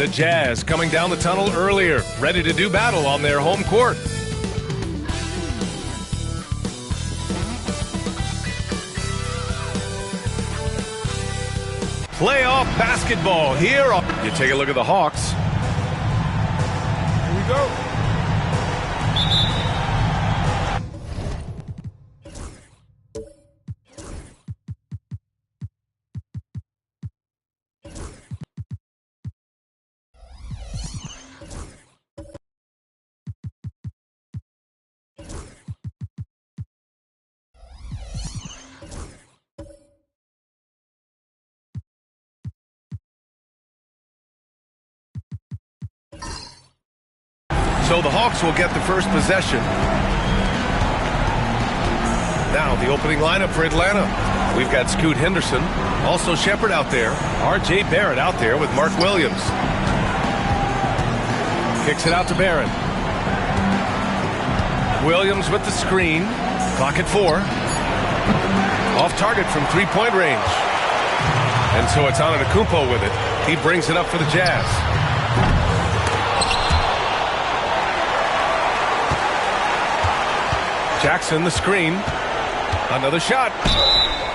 The Jazz coming down the tunnel earlier, ready to do battle on their home court. Playoff basketball here. You take a look at the Hawks. Here we go. So the Hawks will get the first possession. Now the opening lineup for Atlanta. We've got Scoot Henderson, also Shepard out there, R.J. Barrett out there with Mark Williams. Kicks it out to Barrett. Williams with the screen. Clock at 4. Off target from three-point range. And so it's Antetokounmpo with it. He brings it up for the Jazz. Jackson, the screen. Another shot.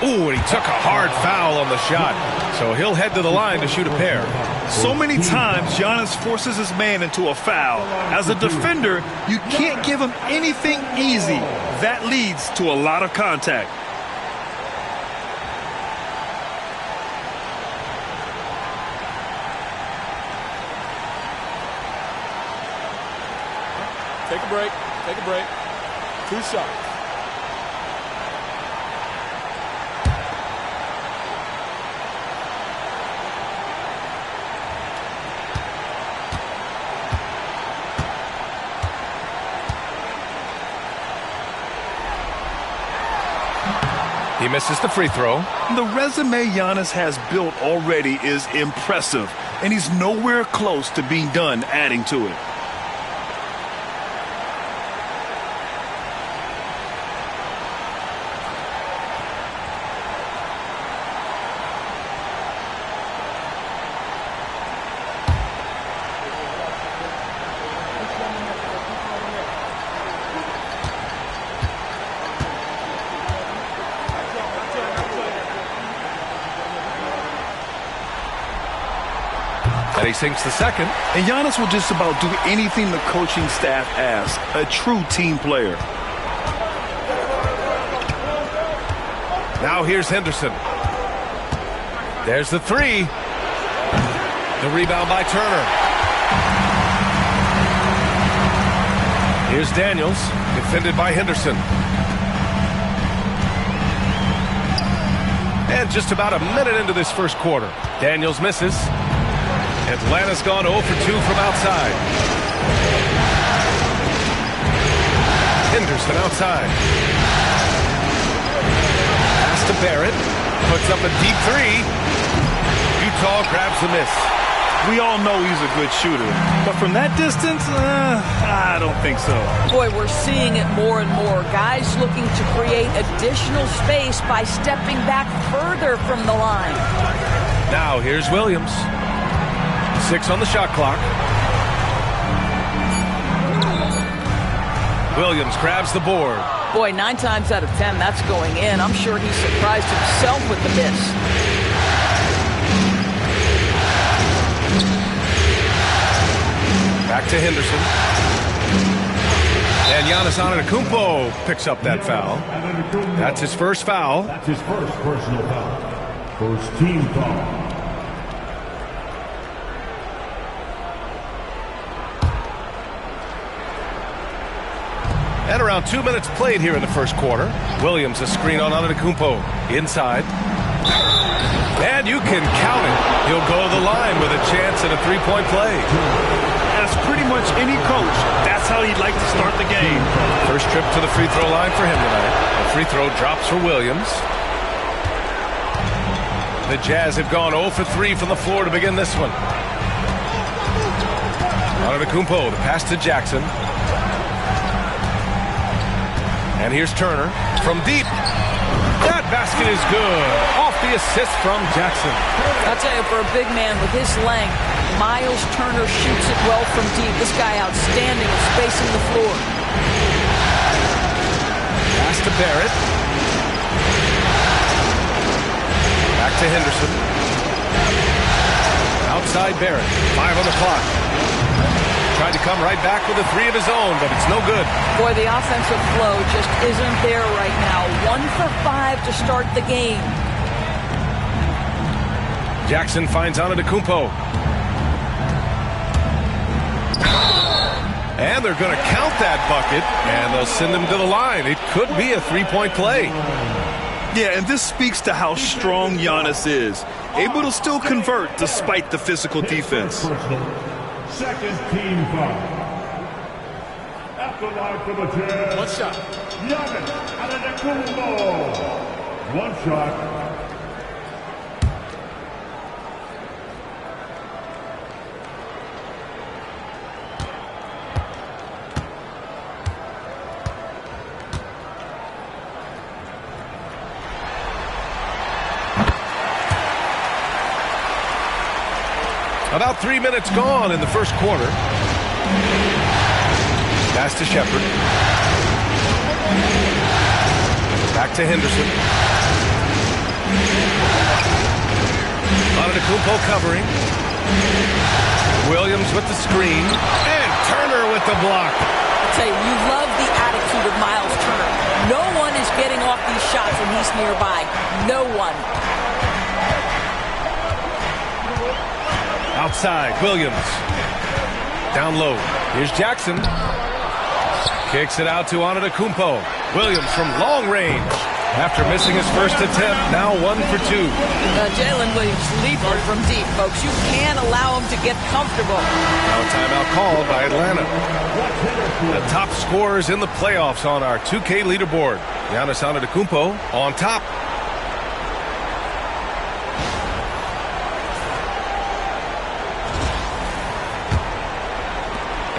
Ooh, and he took a hard foul on the shot. So he'll head to the line to shoot a pair. So many times, Giannis forces his man into a foul. As a defender, you can't give him anything easy. That leads to a lot of contact. Take a break. Take a break. 2 shots. He misses the free throw. The resume Giannis has built already is impressive, and he's nowhere close to being done adding to it. And he sinks the second. And Giannis will just about do anything the coaching staff asks. A true team player. Now here's Henderson. There's the three. The rebound by Turner. Here's Daniels, defended by Henderson. And just about a minute into this first quarter, Daniels misses. Atlanta's gone 0 for 2 from outside. Henderson outside. Pass to Barrett. Puts up a deep three. Utah grabs the miss. We all know he's a good shooter, but from that distance, I don't think so. Boy, we're seeing it more and more. Guys looking to create additional space by stepping back further from the line. Now here's Williams. 6 on the shot clock. Williams grabs the board. Boy, 9 times out of 10, that's going in. I'm sure he surprised himself with the miss. Back to Henderson. And Giannis Antetokounmpo picks up that foul. That's his first foul. That's his first personal foul. First team foul. And around 2 minutes played here in the first quarter. Williams a screen on Antetokounmpo. Inside. And you can count it. He'll go to the line with a chance at a three-point play. As pretty much any coach, that's how he'd like to start the game. First trip to the free throw line for him tonight. The free throw drops for Williams. The Jazz have gone 0 for 3 from the floor to begin this one. Antetokounmpo, the pass to Jackson. And here's Turner from deep. That basket is good. Off the assist from Jackson. I'll tell you, for a big man with his length, Miles Turner shoots it well from deep. This guy outstanding at spacing the floor. Pass to Barrett. Back to Henderson. Outside Barrett. 5 on the clock. Tried to come right back with a 3 of his own, but it's no good. Boy, the offensive flow just isn't there right now. 1 for 5 to start the game. Jackson finds Antetokounmpo. And they're going to count that bucket, and they'll send him to the line. It could be a three-point play. Yeah, and this speaks to how strong Giannis is. Able to still convert despite the physical defense. Second team foul. At the line for the Jazz. One shot. Giannis Antetokounmpo. One shot. About 3 minutes gone in the first quarter. Pass to Shepard. Back to Henderson. Antetokounmpo covering. Williams with the screen. And Turner with the block. I'll tell you, you love the attitude of Miles Turner. No one is getting off these shots when he's nearby. No one. Outside, Williams. Down low. Here's Jackson. Kicks it out to Antetokounmpo. Williams from long range. After missing his first attempt, now 1 for 2. Jalen Williams lethal from deep, folks. You can't allow him to get comfortable. Now a timeout called by Atlanta. The top scorers in the playoffs on our 2K leaderboard. Giannis Antetokounmpo on top.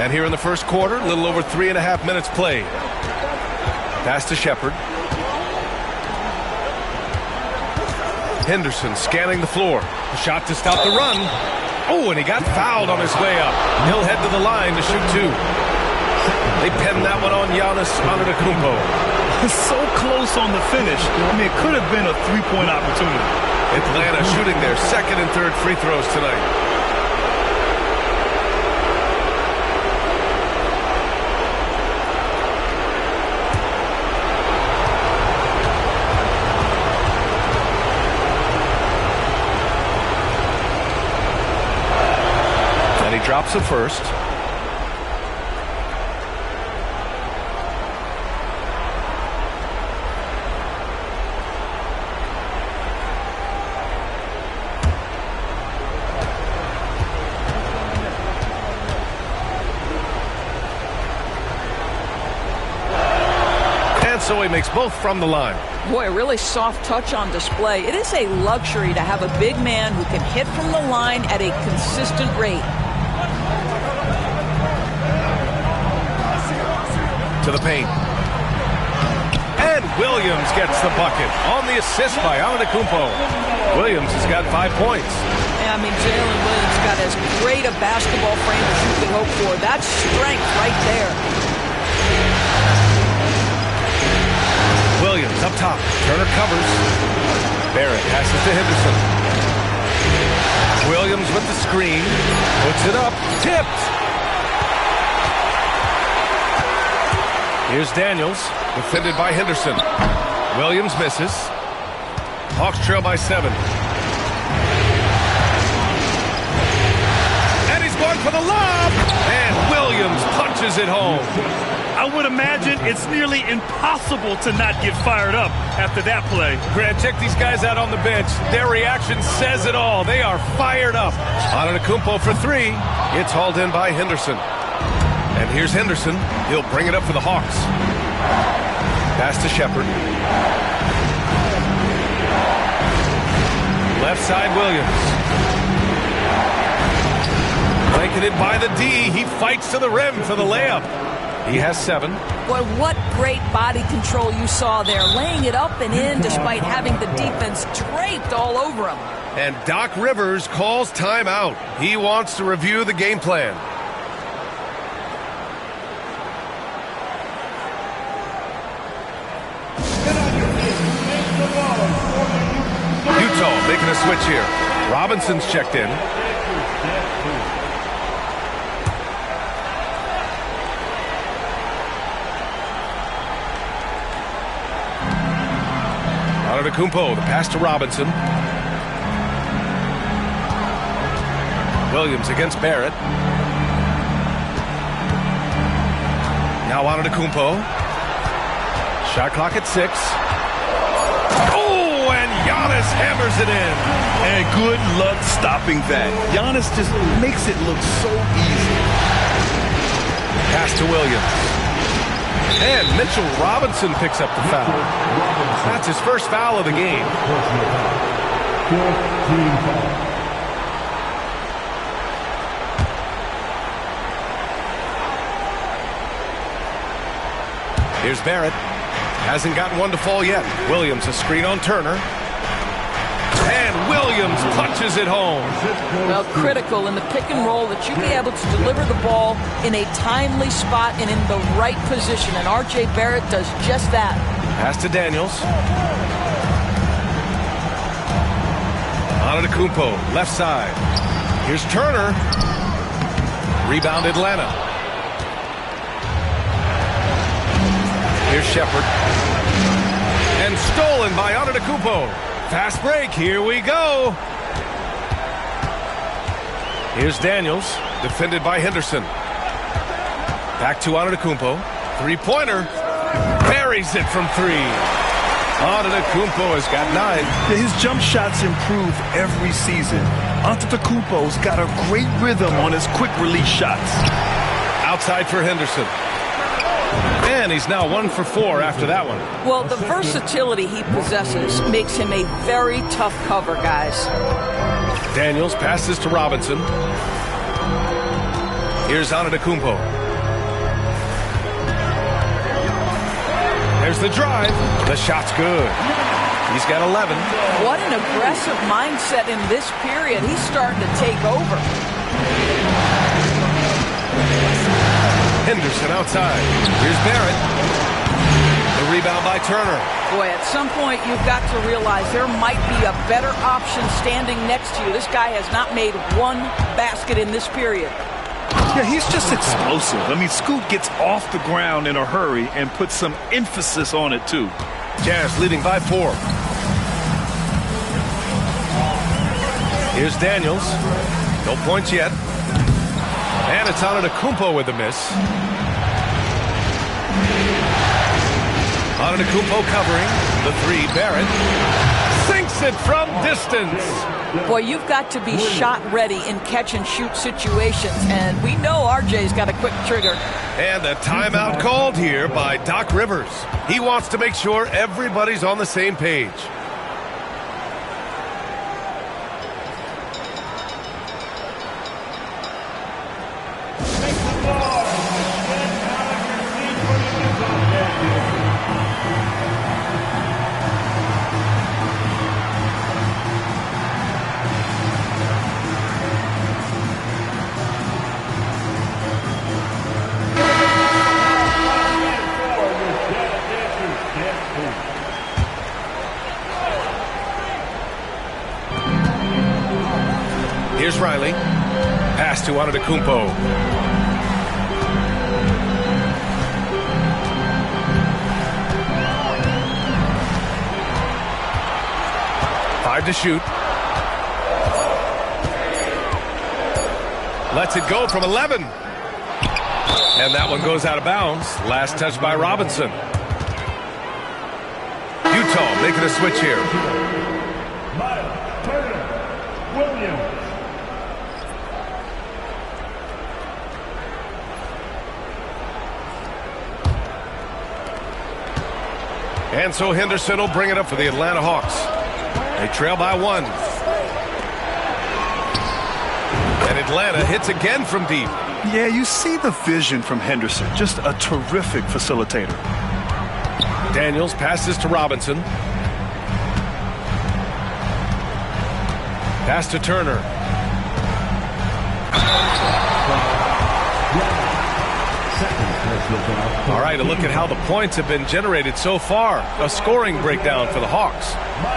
And here in the first quarter, a little over 3.5 minutes played. Pass to Shepard. Henderson scanning the floor. A shot to stop the run. Oh, and he got fouled on his way up. He'll head to the line to shoot 2. They pinned that one on Giannis Antetokounmpo. So close on the finish. I mean, it could have been a three-point opportunity. Atlanta shooting their second and third free throws tonight. Drops it first. And so he makes both from the line. Boy, a really soft touch on display. It is a luxury to have a big man who can hit from the line at a consistent rate. To the paint. And Williams gets the bucket on the assist by Antetokounmpo. Williams has got 5 points. Yeah, I mean, Jalen Williams got as great a basketball frame as you could hope for. That's strength right there. Williams up top. Turner covers. Barrett passes to Henderson. Williams with the screen. Puts it up. Tipped. Here's Daniels, defended by Henderson. Williams misses. Hawks trail by 7. And he's going for the lob. And Williams punches it home. I would imagine it's nearly impossible to not get fired up after that play. Grant, check these guys out on the bench. Their reaction says it all. They are fired up. Antetokounmpo for 3. It's hauled in by Henderson. And here's Henderson. He'll bring it up for the Hawks. Pass to Shepard. Left side, Williams. Blanketed by the D. He fights to the rim for the layup. He has 7. Boy, what great body control you saw there. Laying it up and in despite having the defense draped all over him. And Doc Rivers calls timeout. He wants to review the game plan. Utah making a switch here. Robinson's checked in. Antetokounmpo, the pass to Robinson. Williams against Barrett. Now Antetokounmpo. Shot clock at 6. Oh, and Giannis hammers it in. And good luck stopping that. Giannis just makes it look so easy. Pass to Williams. And Mitchell Robinson picks up the foul. That's his first foul of the game. Here's Barrett. Hasn't gotten one to fall yet. Williams a screen on Turner. And Williams punches it home. Well, critical in the pick and roll that you be able to deliver the ball in a timely spot and in the right position. And R.J. Barrett does just that. Pass to Daniels. Antetokounmpo, left side. Here's Turner. Rebound Atlanta. Here's Shepard. And stolen by Antetokounmpo. Fast break, here we go. Here's Daniels, defended by Henderson. Back to Antetokounmpo. Three-pointer. Buries it from 3. Antetokounmpo has got 9. His jump shots improve every season. Antetokounmpo's got a great rhythm on his quick release shots. Outside for Henderson. And he's now 1 for 4 after that one. Well, the versatility he possesses makes him a very tough cover, guys. Daniels passes to Robinson. Here's Antetokounmpo. There's the drive. The shot's good. He's got 11. What an aggressive mindset in this period. He's starting to take over. Henderson outside. Here's Barrett. The rebound by Turner. Boy, at some point you've got to realize there might be a better option standing next to you. This guy has not made one basket in this period. Yeah, he's just explosive. I mean, Scoot gets off the ground in a hurry and puts some emphasis on it, too. Jazz leading by 4. Here's Daniels. No points yet. And it's Antetokounmpo with the miss. Antetokounmpo covering. The 3, Barrett. Sinks it from distance. Boy, you've got to be shot ready in catch-and-shoot situations, and we know RJ's got a quick trigger. And a timeout called here by Doc Rivers. He wants to make sure everybody's on the same page. Here's Riley. Pass to Antetokounmpo. Five to shoot. Lets it go from 11. And that one goes out of bounds. Last touch by Robinson. Utah making a switch here. Williams. And so Henderson will bring it up for the Atlanta Hawks. They trail by 1. And Atlanta hits again from deep. Yeah, you see the vision from Henderson. Just a terrific facilitator. Daniels passes to Robinson. Pass to Turner. All right, a look at how the points have been generated so far. A scoring breakdown for the Hawks.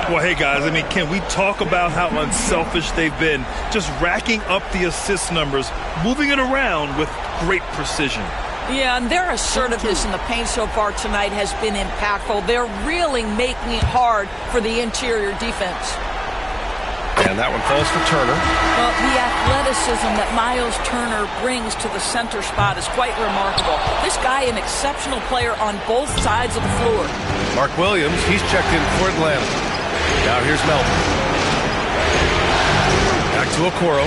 Well, hey, guys, I mean, can we talk about how unselfish they've been? Just racking up the assist numbers, moving it around with great precision. Yeah, and their assertiveness in the paint so far tonight has been impactful. They're really making it hard for the interior defense. And that one falls for Turner. Well, the athleticism that Miles Turner brings to the center spot is quite remarkable. This guy, an exceptional player on both sides of the floor. Mark Williams, he's checked in for Atlanta. Now here's Melton. Back to Okoro.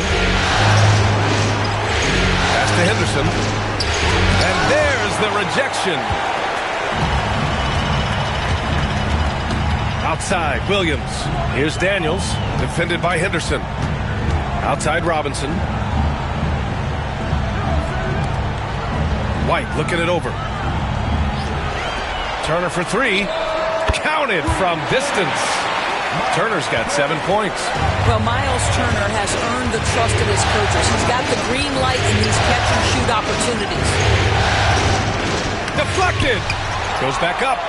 Pass to Henderson. And there's the rejection. Outside, Williams. Here's Daniels, defended by Henderson. Outside, Robinson. White looking it over. Turner for three. Counted from distance. Turner's got 7 points. Well, Miles Turner has earned the trust of his coaches. He's got the green light in these catch-and-shoot opportunities. Deflected. Goes back up.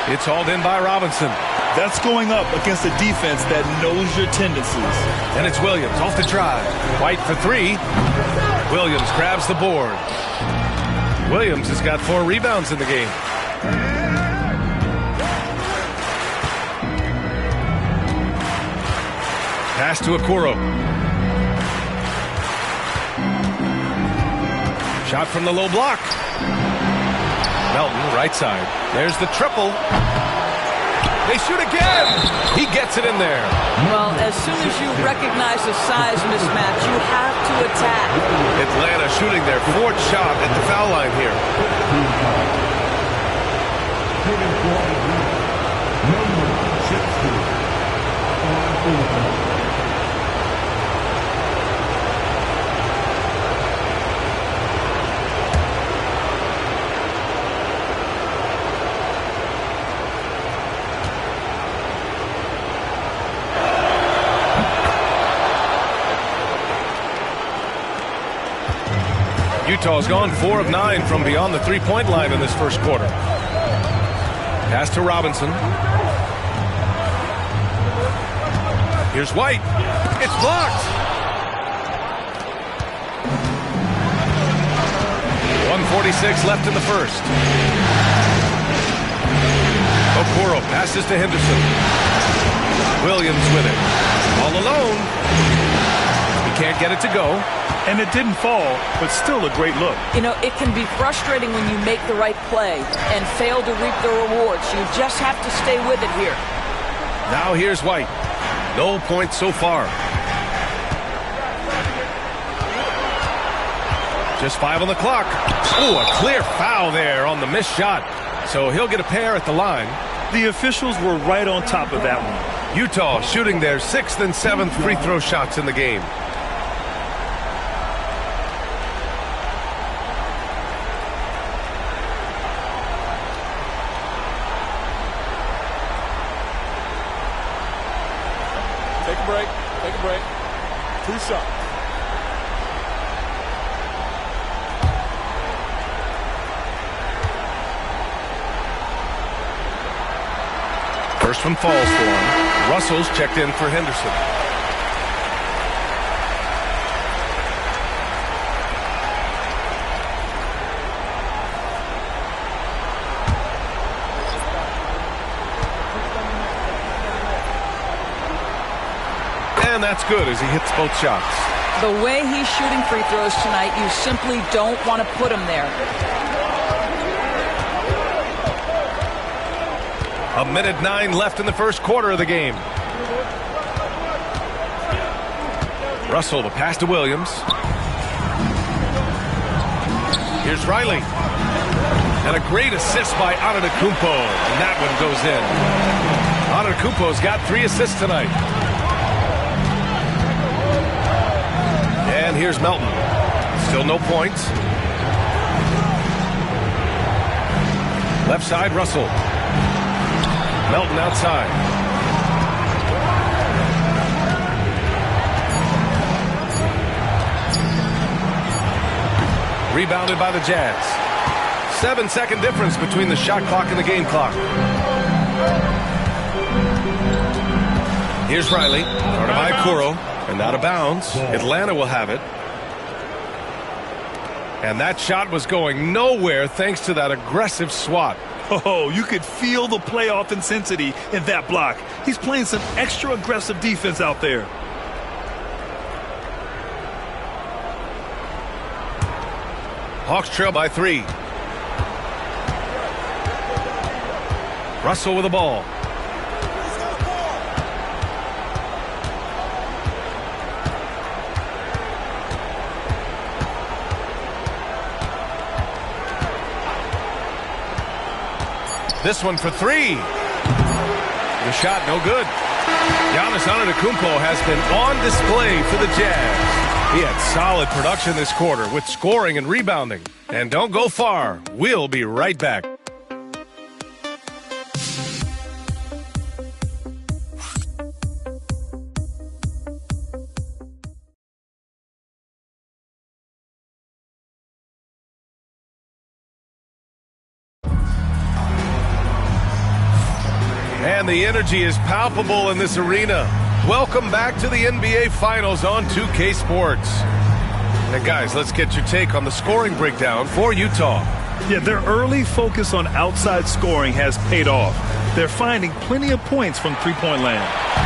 It's hauled in by Robinson. That's going up against a defense that knows your tendencies. And it's Williams off the drive. White for three. Williams grabs the board. Williams has got 4 rebounds in the game. Pass to Okoro. Shot from the low block. Melton, right side. There's the triple. They shoot again. He gets it in there. Well, as soon as you recognize the size mismatch, you have to attack. Atlanta shooting their 4th shot at the foul line here. Utah's gone 4 of 9 from beyond the three-point line in this first quarter. Pass to Robinson. Here's White. It's blocked. 1:46 left in the first. Okoro passes to Henderson. Williams with it. All alone. He can't get it to go. And it didn't fall, but still a great look. You know, it can be frustrating when you make the right play and fail to reap the rewards. You just have to stay with it here. Now here's White. No points so far. Just 5 on the clock. Ooh, a clear foul there on the missed shot. So he'll get a pair at the line. The officials were right on top of that one. Utah shooting their 6th and 7th free throw shots in the game. Take a break. Take a break. 2 shots. First one falls for him. Russell's checked in for Henderson. And that's good as he hits both shots. The way he's shooting free throws tonight, you simply don't want to put him there. A minute 9 left in the first quarter of the game. Russell, the pass to Williams. Here's Riley. And a great assist by Antetokounmpo. And that one goes in. Antetokounmpo's got 3 assists tonight. And here's Melton. Still no points. Left side, Russell. Melton outside. Rebounded by the Jazz. 7-second difference between the shot clock and the game clock. Here's Riley. Started by Kuro. And out of bounds. Atlanta will have it. And that shot was going nowhere thanks to that aggressive swat. Oh, you could feel the playoff intensity in that block. He's playing some extra aggressive defense out there. Hawks trail by 3. Russell with the ball. This one for 3. The shot no good. Giannis Antetokounmpo has been on display for the Jazz. He had solid production this quarter with scoring and rebounding. And don't go far. We'll be right back. And the energy is palpable in this arena. Welcome back to the NBA Finals on 2K Sports. And guys, let's get your take on the scoring breakdown for Utah. Yeah, their early focus on outside scoring has paid off. They're finding plenty of points from three-point land.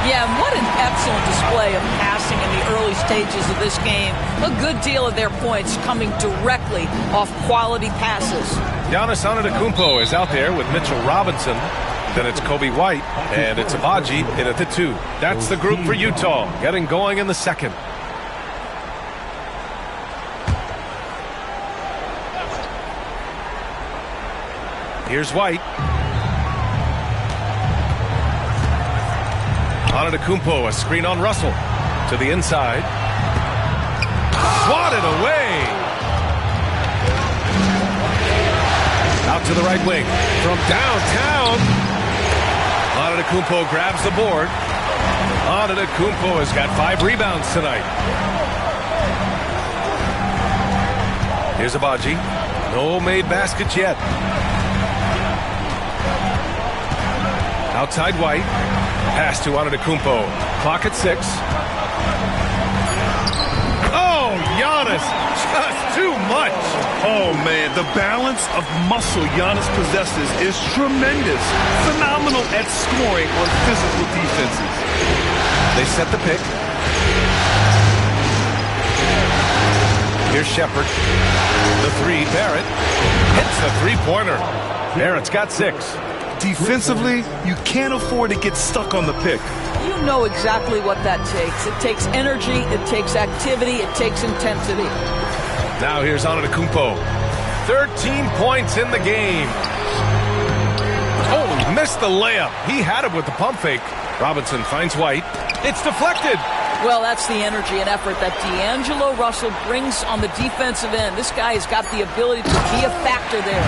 Yeah, and what an excellent display of passing in the early stages of this game. A good deal of their points coming directly off quality passes. Giannis Antetokounmpo is out there with Mitchell Robinson. Then it's Kobe White, and it's Abaji in at the 2. That's the group for Utah, getting going in the second. Here's White. Antetokounmpo, a screen on Russell. To the inside. Swatted away. Out to the right wing. From downtown. Antetokounmpo grabs the board. Antetokounmpo has got 5 rebounds tonight. Here's Abaji. No made baskets yet. Outside White. Pass to Antetokounmpo. Clock at 6. Oh, Giannis. Just too much. Oh, man, the balance of muscle Giannis possesses is tremendous. Phenomenal at scoring on physical defenses. They set the pick. Here's Shepard. The 3, Barrett. Hits the three-pointer. Barrett's got 6. Defensively, you can't afford to get stuck on the pick. You know exactly what that takes. It takes energy, it takes activity, it takes intensity. Now here's Antetokounmpo. 13 points in the game. Oh, missed the layup. He had it with the pump fake. Robinson finds White. It's deflected. Well, that's the energy and effort that D'Angelo Russell brings on the defensive end. This guy has got the ability to be a factor there.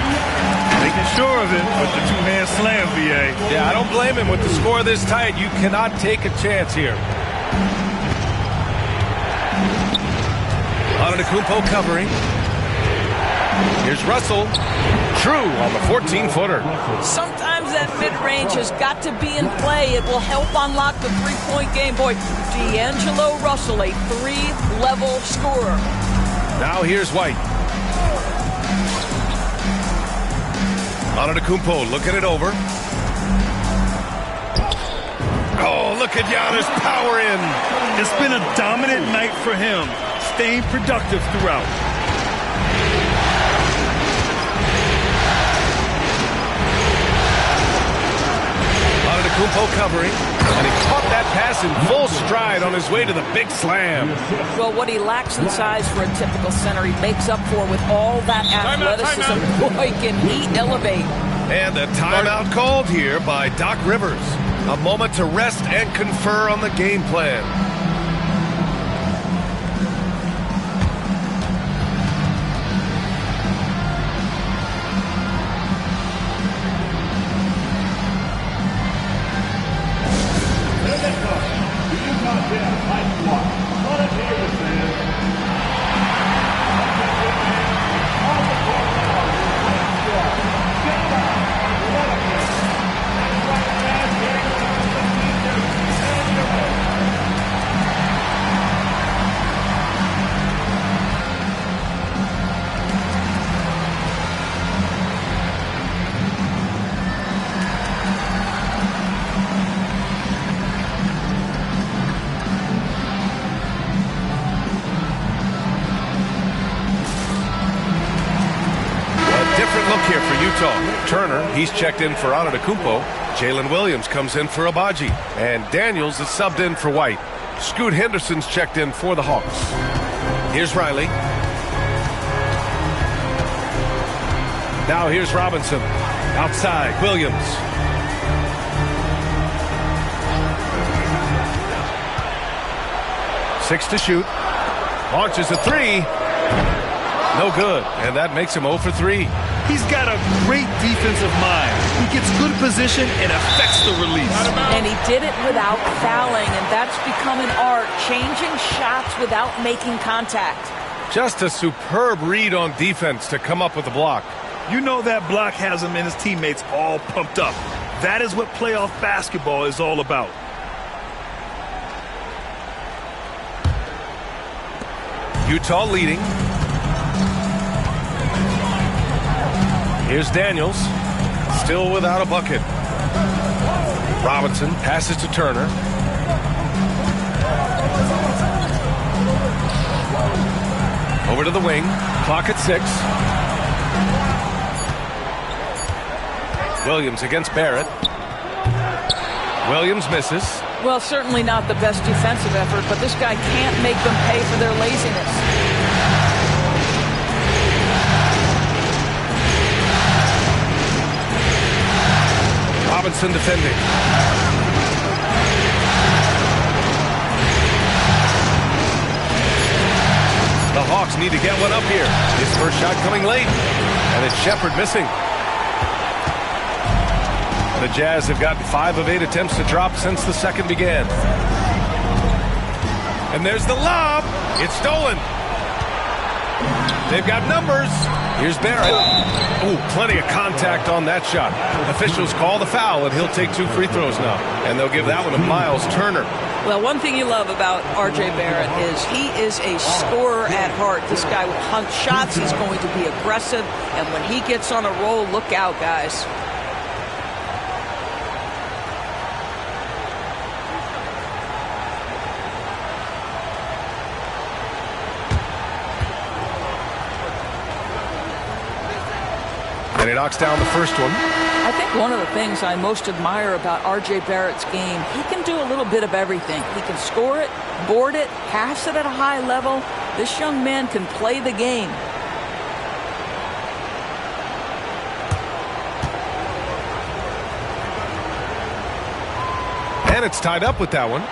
Making sure of it with the two-hand slam, VA. Yeah, I don't blame him with the score this tight. You cannot take a chance here. Antetokounmpo covering. Here's Russell. True on the 14-footer. Sometimes that mid-range has got to be in play. It will help unlock the three-point game. Boy, D'Angelo Russell, a 3-level scorer. Now here's White. Antetokounmpo looking it over. Oh, look at Giannis power in. It's been a dominant night for him, staying productive throughout. Antetokounmpo covering, and he caught that pass in full stride on his way to the big slam. Well, what he lacks in size for a typical center, he makes up for with all that athleticism. Boy, can he elevate. And a timeout called here by Doc Rivers. A moment to rest and confer on the game plan. Utah. Turner, he's checked in for Antetokounmpo. Jalen Williams comes in for Abaji. And Daniels is subbed in for White. Scoot Henderson's checked in for the Hawks. Here's Riley. Now here's Robinson. Outside, Williams. Six to shoot. Launches a three. No good. And that makes him 0 for 3. He's got a great defensive mind. He gets good position and affects the release. And he did it without fouling, and that's become an art, changing shots without making contact. Just a superb read on defense to come up with the block. You know that block has him and his teammates all pumped up. That is what playoff basketball is all about. Utah leading. Here's Daniels. Still without a bucket. Robinson passes to Turner. Over to the wing. Clock at 6. Williams against Barrett. Williams misses. Well, certainly not the best defensive effort, but this guy can't make them pay for their laziness. Robinson defending. The Hawks need to get one up here. His first shot coming late, and it's Shepherd missing. The Jazz have gotten 5 of 8 attempts to drop since the second began. And there's the lob. It's stolen. They've got numbers. Here's Barrett. Ooh, plenty of contact on that shot. Officials call the foul, and he'll take 2 free throws now. And they'll give that one to Miles Turner. Well, one thing you love about R.J. Barrett is he is a scorer at heart. This guy will hunt shots. He's going to be aggressive. And when he gets on a roll, look out, guys. And he knocks down the first one. I think one of the things I most admire about R.J. Barrett's game, he can do a little bit of everything. He can score it, board it, pass it at a high level. This young man can play the game. And it's tied up with that one.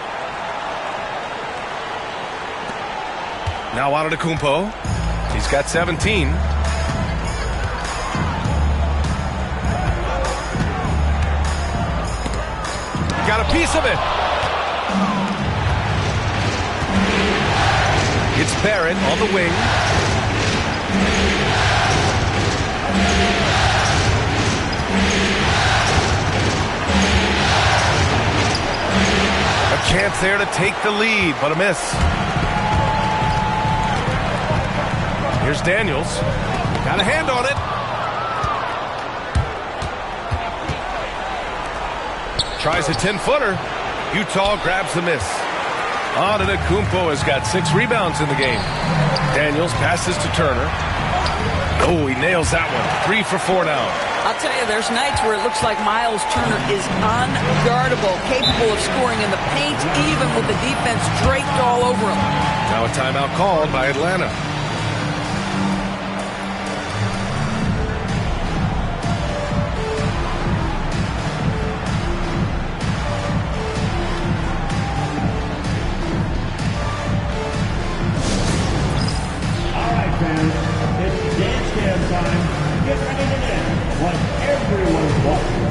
Now Antetokounmpo. He's got 17. Got a piece of it. It's Barrett on the wing. A chance there to take the lead, but a miss. Here's Daniels. Got a hand on it. Tries a 10-footer. Utah grabs the miss. Antetokounmpo has got 6 rebounds in the game. Daniels passes to Turner. Oh, he nails that one. 3 for 4 now. I'll tell you, there's nights where it looks like Miles Turner is unguardable, capable of scoring in the paint, even with the defense draped all over him. Now a timeout called by Atlanta. It's dance jam time. Get ready to dance like everyone's watching.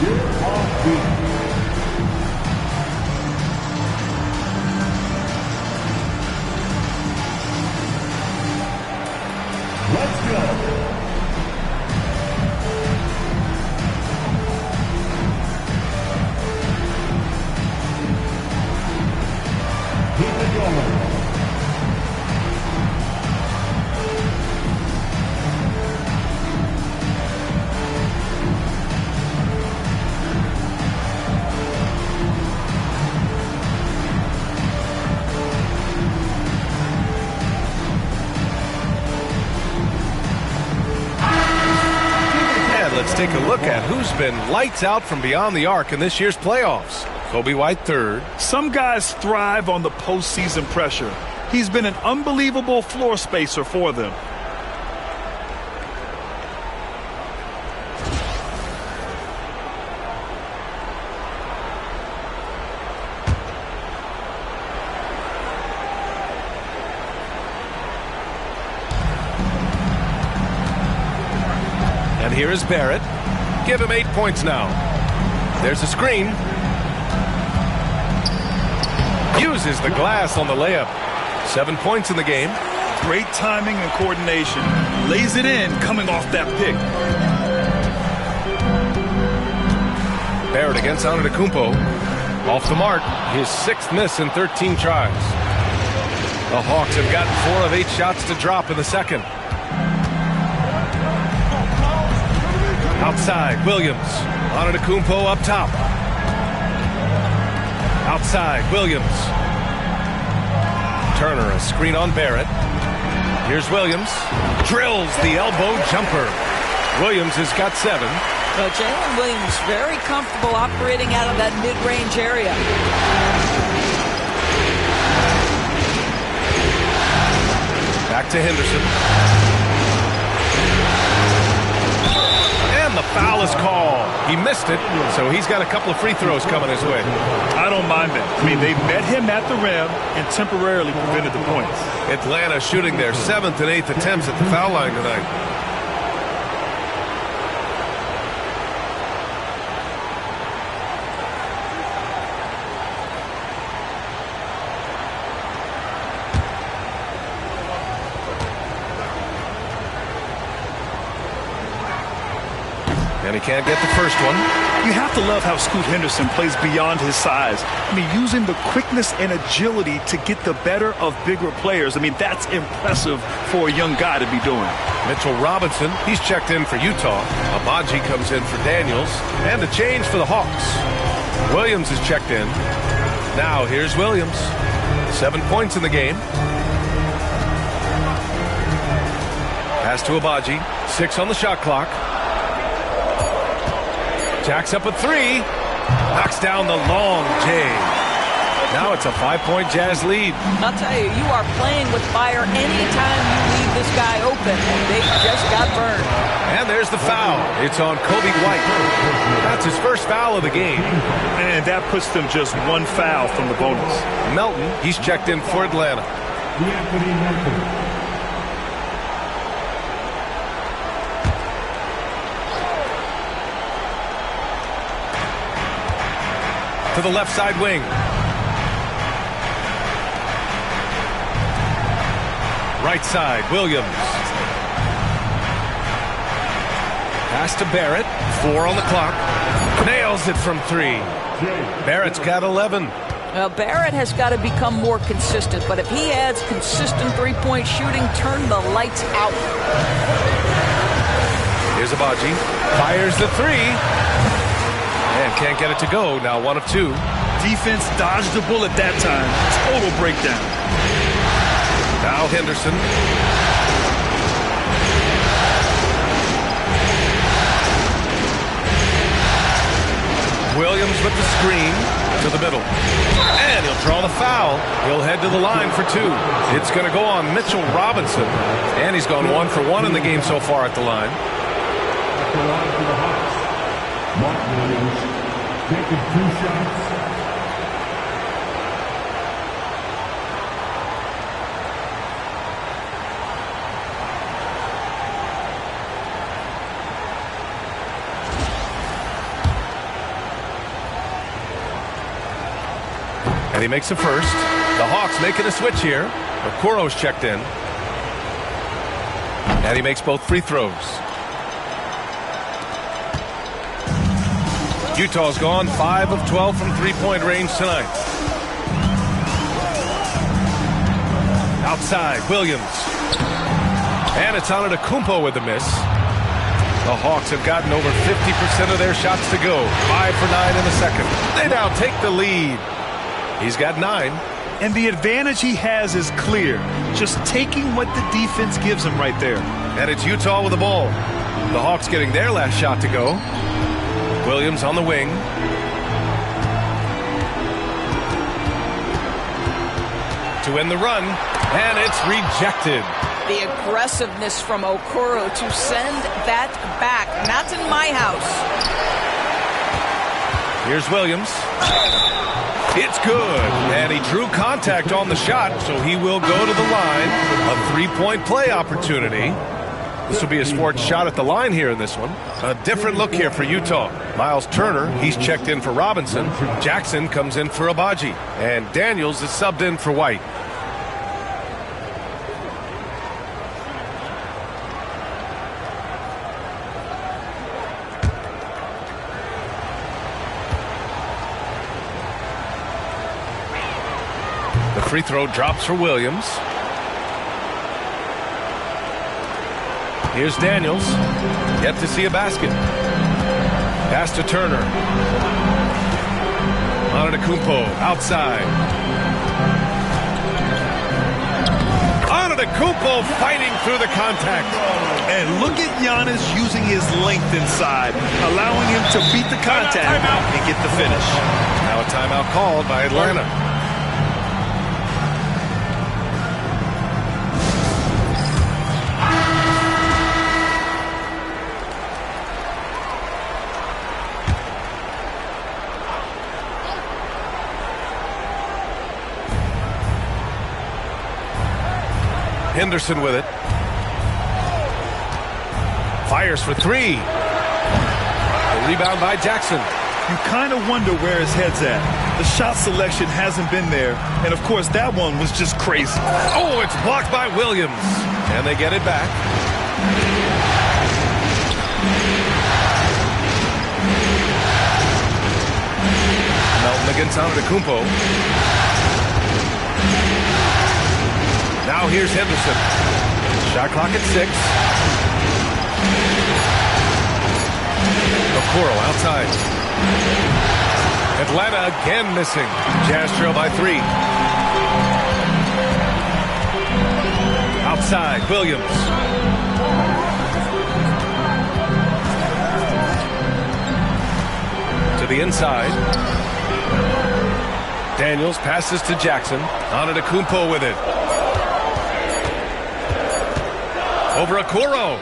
You're off beat. Let's go. Keep it going. Let's take a look at who's been lights out from beyond the arc in this year's playoffs. Kobe White third. Some guys thrive on the postseason pressure. He's been an unbelievable floor spacer for them. And here is Barrett. Give him 8 points now. There's a screen. Uses the glass on the layup. 7 points in the game. Great timing and coordination. Lays it in coming off that pick. Barrett against Antetokounmpo. Off the mark. His 6th miss in 13 tries. The Hawks have gotten 4 of 8 shots to drop in the second. Outside, Williams. Antetokounmpo up top. Outside, Williams. Turner, a screen on Barrett. Here's Williams. Drills the elbow jumper. Williams has got 7. Well, Jalen Williams very comfortable operating out of that mid-range area. Back to Henderson. The foul is called. He missed it, so he's got a couple of free throws coming his way. I don't mind that. I mean, they met him at the rim and temporarily prevented the points. Atlanta shooting their 7th and 8th attempts at the foul line tonight. And he can't get the first one. You have to love how Scoot Henderson plays beyond his size. I mean, using the quickness and agility to get the better of bigger players. I mean, that's impressive for a young guy to be doing. Mitchell Robinson, he's checked in for Utah. Abaji comes in for Daniels. And a change for the Hawks. Williams is checked in. Now here's Williams. 7 points in the game. Pass to Abaji. 6 on the shot clock. Jacks up a 3. Knocks down the long J. Now it's a 5-point Jazz lead. I'll tell you, you are playing with fire anytime you leave this guy open. They just got burned. And there's the foul. It's on Kobe White. That's his first foul of the game. And that puts them just 1 foul from the bonus. Melton, he's checked in for Atlanta. To the left side wing. Right side, Williams. Pass to Barrett. 4 on the clock. Nails it from 3. Barrett's got 11. Well, Barrett has got to become more consistent, but if he adds consistent three-point shooting, turn the lights out. Here's Abaji. Fires the 3. And can't get it to go. Now 1 of 2. Defense dodged the bullet that time. Total breakdown. Now Henderson. Williams with the screen to the middle. And he'll draw the foul. He'll head to the line for 2. It's going to go on Mitchell Robinson. And he's gone 1 for 1 in the game so far at the line. Mark Williams taking 2 shots. And he makes the first. The Hawks making a switch here. Okoro's checked in. And he makes both free throws. Utah's gone 5 of 12 from three-point range tonight. Outside, Williams. And it's Antetokounmpo with the miss. The Hawks have gotten over 50% of their shots to go. 5 for 9 in the second. They now take the lead. He's got 9. And the advantage he has is clear. Just taking what the defense gives him right there. And it's Utah with the ball. The Hawks getting their last shot to go. Williams on the wing. To win the run, and it's rejected. The aggressiveness from Okoro to send that back. Not in my house. Here's Williams. It's good. And he drew contact on the shot, so he will go to the line. A three-point play opportunity. This will be his fourth shot at the line here in this one. A different look here for Utah. Miles Turner, he's checked in for Robinson. Jackson comes in for Abaji. And Daniels is subbed in for White. The free throw drops for Williams. Here's Daniels. Yet to see a basket. Pass to Turner. Antetokounmpo outside. Antetokounmpo fighting through the contact. And look at Giannis using his length inside, allowing him to beat the contact and get the finish. Now a timeout called by Atlanta. Henderson with it. Fires for three. A rebound by Jackson. You kind of wonder where his head's at. The shot selection hasn't been there. And, of course, that one was just crazy. Oh, it's blocked by Williams. And they get it back. Melton against Antetokounmpo. Now here's Henderson. Shot clock at 6. Okoro outside. Atlanta again missing. Jazz trail by 3. Outside, Williams. To the inside. Daniels passes to Jackson. Antetokounmpo with it. Over Okoro.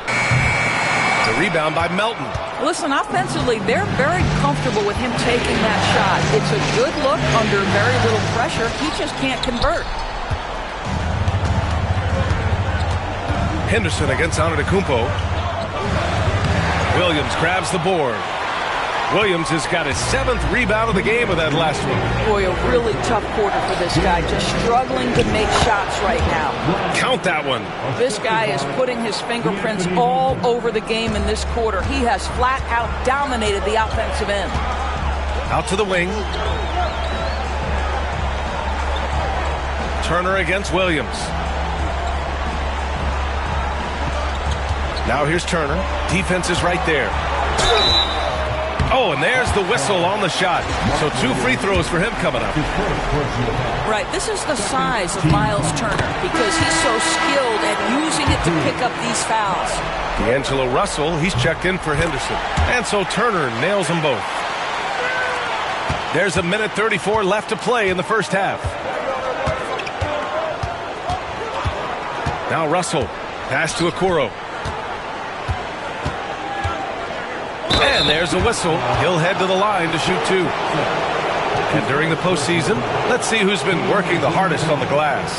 The rebound by Melton. Listen, offensively, they're very comfortable with him taking that shot. It's a good look under very little pressure. He just can't convert. Henderson against Antetokounmpo. Williams grabs the board. Williams has got his 7th rebound of the game with that last one. Boy, a really tough quarter for this guy. Just struggling to make shots right now. Count that one. This guy is putting his fingerprints all over the game in this quarter. He has flat out dominated the offensive end. Out to the wing. Turner against Williams. Now here's Turner. Defense is right there. Oh, and there's the whistle on the shot. So 2 free throws for him coming up. Right, this is the size of Miles Turner because he's so skilled at using it to pick up these fouls. D'Angelo Russell, he's checked in for Henderson. And so Turner nails them both. There's a minute 34 left to play in the first half. Now Russell, pass to Okoro. And there's a whistle. He'll head to the line to shoot 2. And during the postseason, let's see who's been working the hardest on the glass.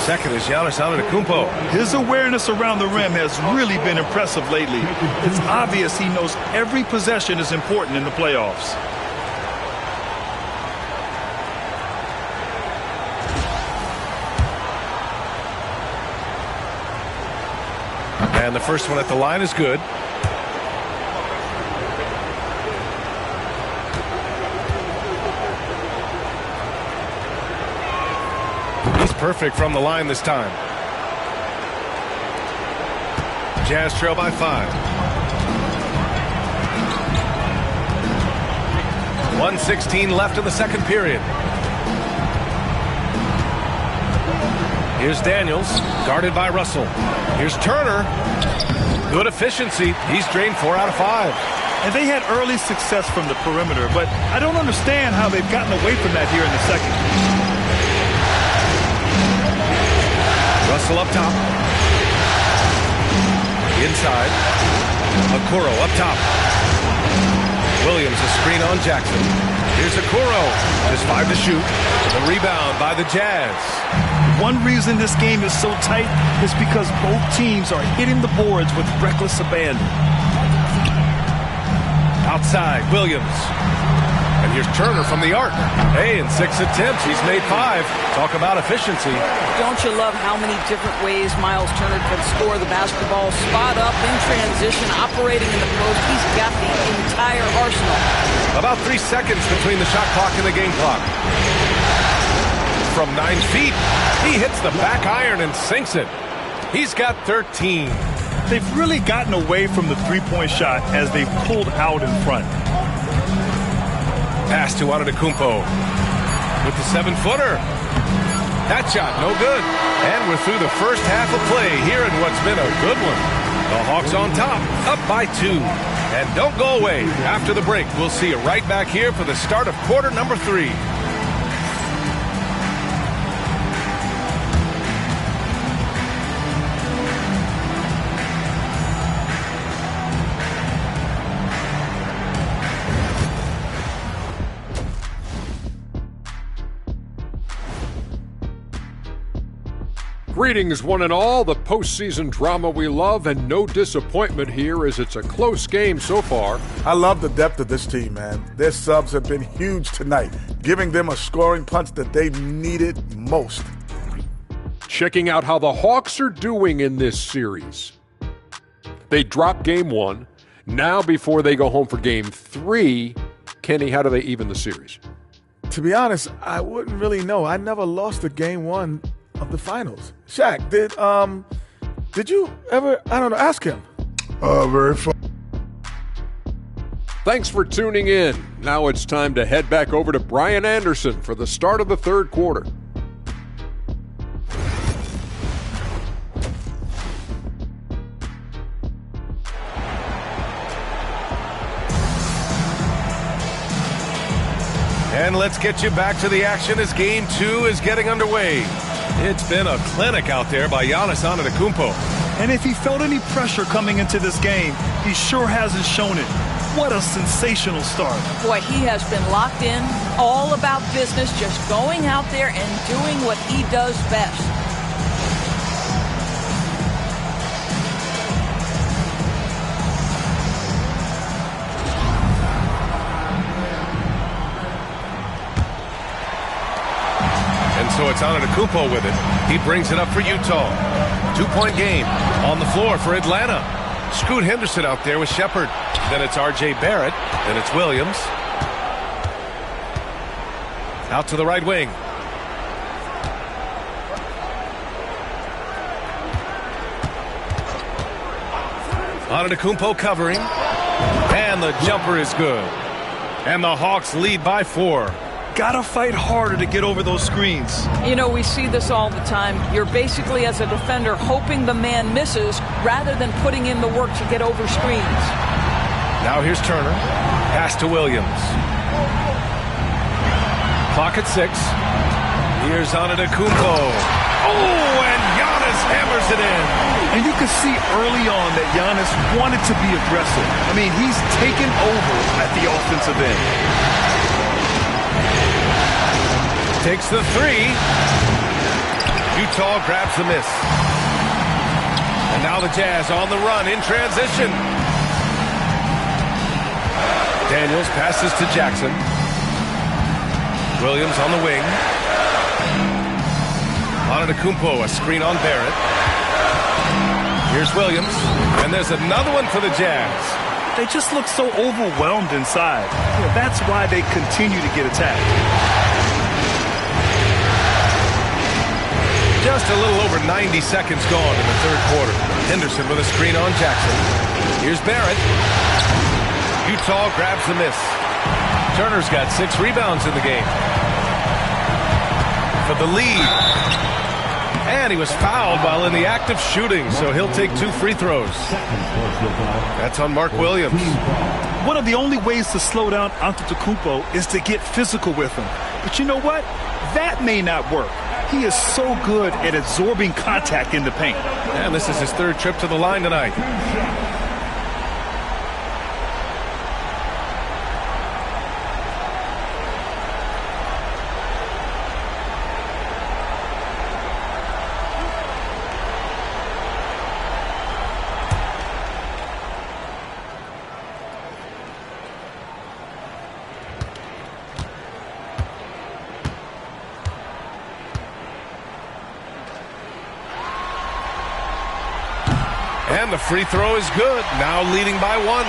Second is Giannis Antetokounmpo. His awareness around the rim has really been impressive lately. It's obvious he knows every possession is important in the playoffs. And the first one at the line is good. He's perfect from the line this time. Jazz trail by 5. 1:16 left in the second period. Here's Daniels, guarded by Russell. Here's Turner. Good efficiency. He's drained 4 out of 5. And they had early success from the perimeter, but I don't understand how they've gotten away from that here in the second. Russell up top. Inside. Okoro up top. Williams a screen on Jackson. Here's Okoro. Just 5 to shoot. The rebound by the Jazz. One reason this game is so tight is because both teams are hitting the boards with reckless abandon. Outside, Williams. And here's Turner from the arc. Hey, in 6 attempts, he's made 5. Talk about efficiency. Don't you love how many different ways Miles Turner can score the basketball? Spot up, in transition, operating in the post. He's got the entire arsenal. About 3 seconds between the shot clock and the game clock. From 9 feet, he hits the back iron and sinks it. He's got 13. They've really gotten away from the three-point shot as they've pulled out in front. Pass to Antetokounmpo with the 7-footer. That shot, no good. And we're through the first half of play here in what's been a good one. The Hawks on top, up by 2. And don't go away. After the break, we'll see you right back here for the start of quarter number 3. Greetings, one and all. The postseason drama we love, and no disappointment here as it's a close game so far. I love the depth of this team, man. Their subs have been huge tonight, giving them a scoring punch that they needed most. Checking out how the Hawks are doing in this series. They dropped game 1. Now, before they go home for game 3, Kenny, how do they even the series? To be honest, I wouldn't really know. I never lost a game 1 of the finals. Shaq, did you ever, ask him? Very fun. Thanks for tuning in. Now it's time to head back over to Brian Anderson for the start of the third quarter. And let's get you back to the action as game 2 is getting underway. It's been a clinic out there by Giannis Antetokounmpo. And if he felt any pressure coming into this game, he sure hasn't shown it. What a sensational start. Boy, he has been locked in, all about business, just going out there and doing what he does best. So it's Antetokounmpo with it. He brings it up for Utah. 2-point game on the floor for Atlanta. Scoot Henderson out there with Shepard. Then it's R.J. Barrett. Then it's Williams. Out to the right wing. Antetokounmpo covering. And the jumper is good. And the Hawks lead by 4. Gotta fight harder to get over those screens. You know, we see this all the time. You're basically, as a defender, hoping the man misses rather than putting in the work to get over screens. Now here's Turner. Pass to Williams. Clock at 6. Here's Antetokounmpo. Oh, and Giannis hammers it in. And you can see early on that Giannis wanted to be aggressive. I mean, he's taken over at the offensive end. Takes the 3. Utah grabs the miss. And now the Jazz on the run in transition. Daniels passes to Jackson. Williams on the wing. Antetokounmpo, a screen on Barrett. Here's Williams. And there's another one for the Jazz. They just look so overwhelmed inside. That's why they continue to get attacked. Just a little over 90 seconds gone in the third quarter. Henderson with a screen on Jackson. Here's Barrett. Utah grabs the miss. Turner's got 6 rebounds in the game. For the lead. And he was fouled while in the act of shooting, so he'll take 2 free throws. That's on Mark Williams. One of the only ways to slow down Antetokounmpo is to get physical with him. But you know what? That may not work. He is so good at absorbing contact in the paint. And this is his 3rd trip to the line tonight. And the free throw is good. Now leading by 1.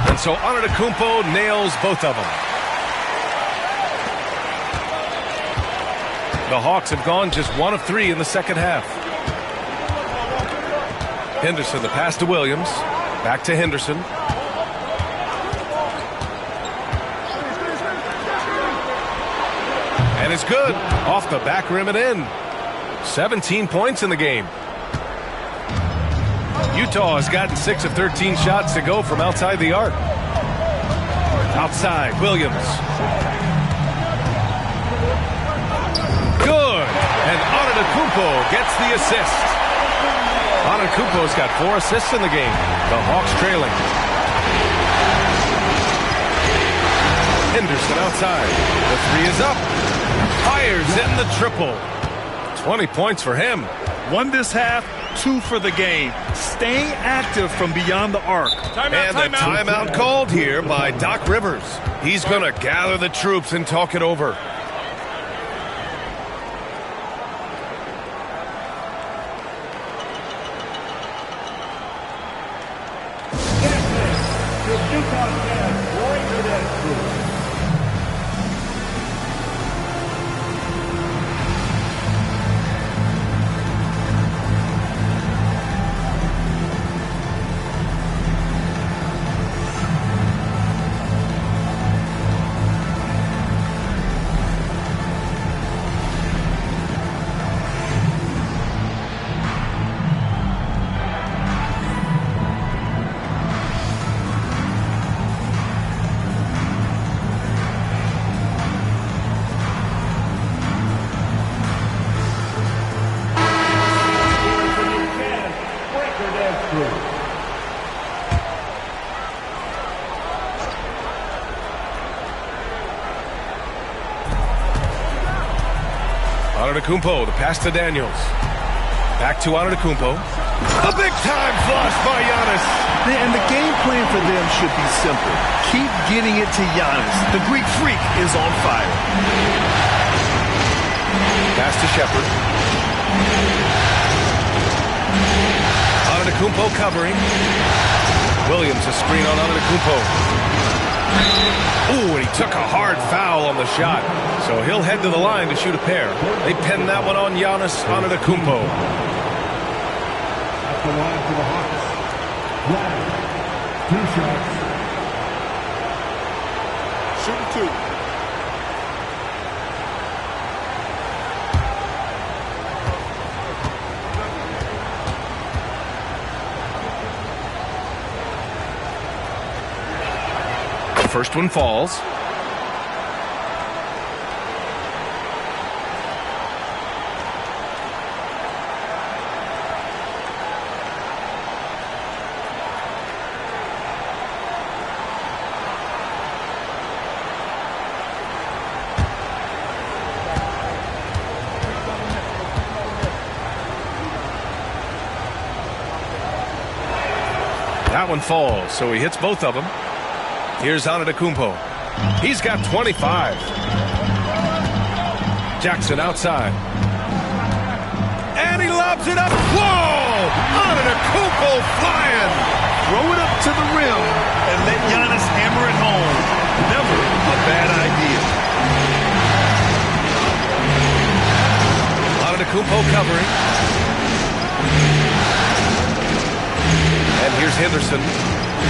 And so Antetokounmpo nails both of them. The Hawks have gone just 1 of 3 in the second half. Henderson, the pass to Williams. Back to Henderson. And it's good. Off the back rim and in. 17 points in the game. Utah has gotten 6 of 13 shots to go from outside the arc. Outside, Williams. Good. And Antetokounmpo gets the assist. Antetokounmpo's got 4 assists in the game. The Hawks trailing. Henderson outside. The 3 is up. Fires in the triple. 20 points for him. 1 this half, 2 for the game. Staying active from beyond the arc. And the timeout called here by Doc Rivers. He's going to gather the troops and talk it over. Antetokounmpo, the pass to Daniels. Back to Antetokounmpo. A big-time flush by Giannis. And the game plan for them should be simple. Keep getting it to Giannis. The Greek freak is on fire. Pass to Shepherd. Antetokounmpo covering. Williams a screen on Antetokounmpo. Ooh, and he took a hard foul on the shot. So he'll head to the line to shoot a pair. They pin that one on Giannis Antetokounmpo. At the line for the Hawks. 2 shots. Shooting 2. First one falls. That one falls, so he hits both of them. Here's Antetokounmpo. He's got 25. Jackson outside. And he lobs it up. Whoa! Antetokounmpo flying. Throw it up to the rim and let Giannis hammer it home. Never a bad idea. Antetokounmpo covering. And here's Henderson.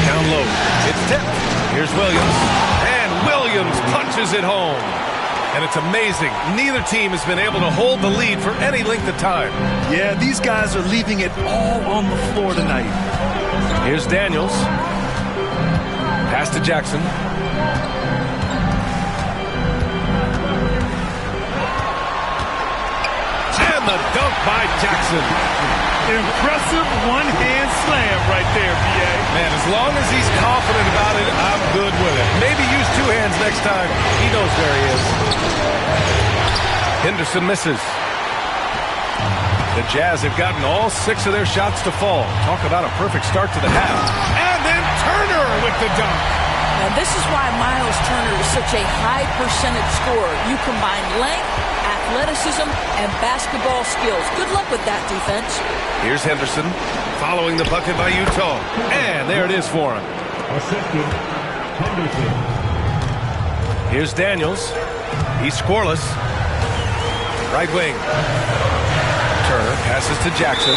Down low. It's tipped. Here's Williams. And Williams punches it home. And it's amazing. Neither team has been able to hold the lead for any length of time. Yeah, these guys are leaving it all on the floor tonight. Here's Daniels. Pass to Jackson. And the dunk by Jackson. Impressive one-hand slam right there, B.A. Man, as long as he's confident about it, I'm good with it. Maybe use two hands next time. He knows where he is. Henderson misses. The Jazz have gotten all 6 of their shots to fall. Talk about a perfect start to the half. And then Turner with the dunk. And this is why Miles Turner is such a high percentage scorer. You combine length, athleticism, and basketball skills. Good luck with that defense. Here's Henderson following the bucket by Utah. And there it is for him. Assistant, Henderson. Here's Daniels. He's scoreless. Right wing. Turner passes to Jackson.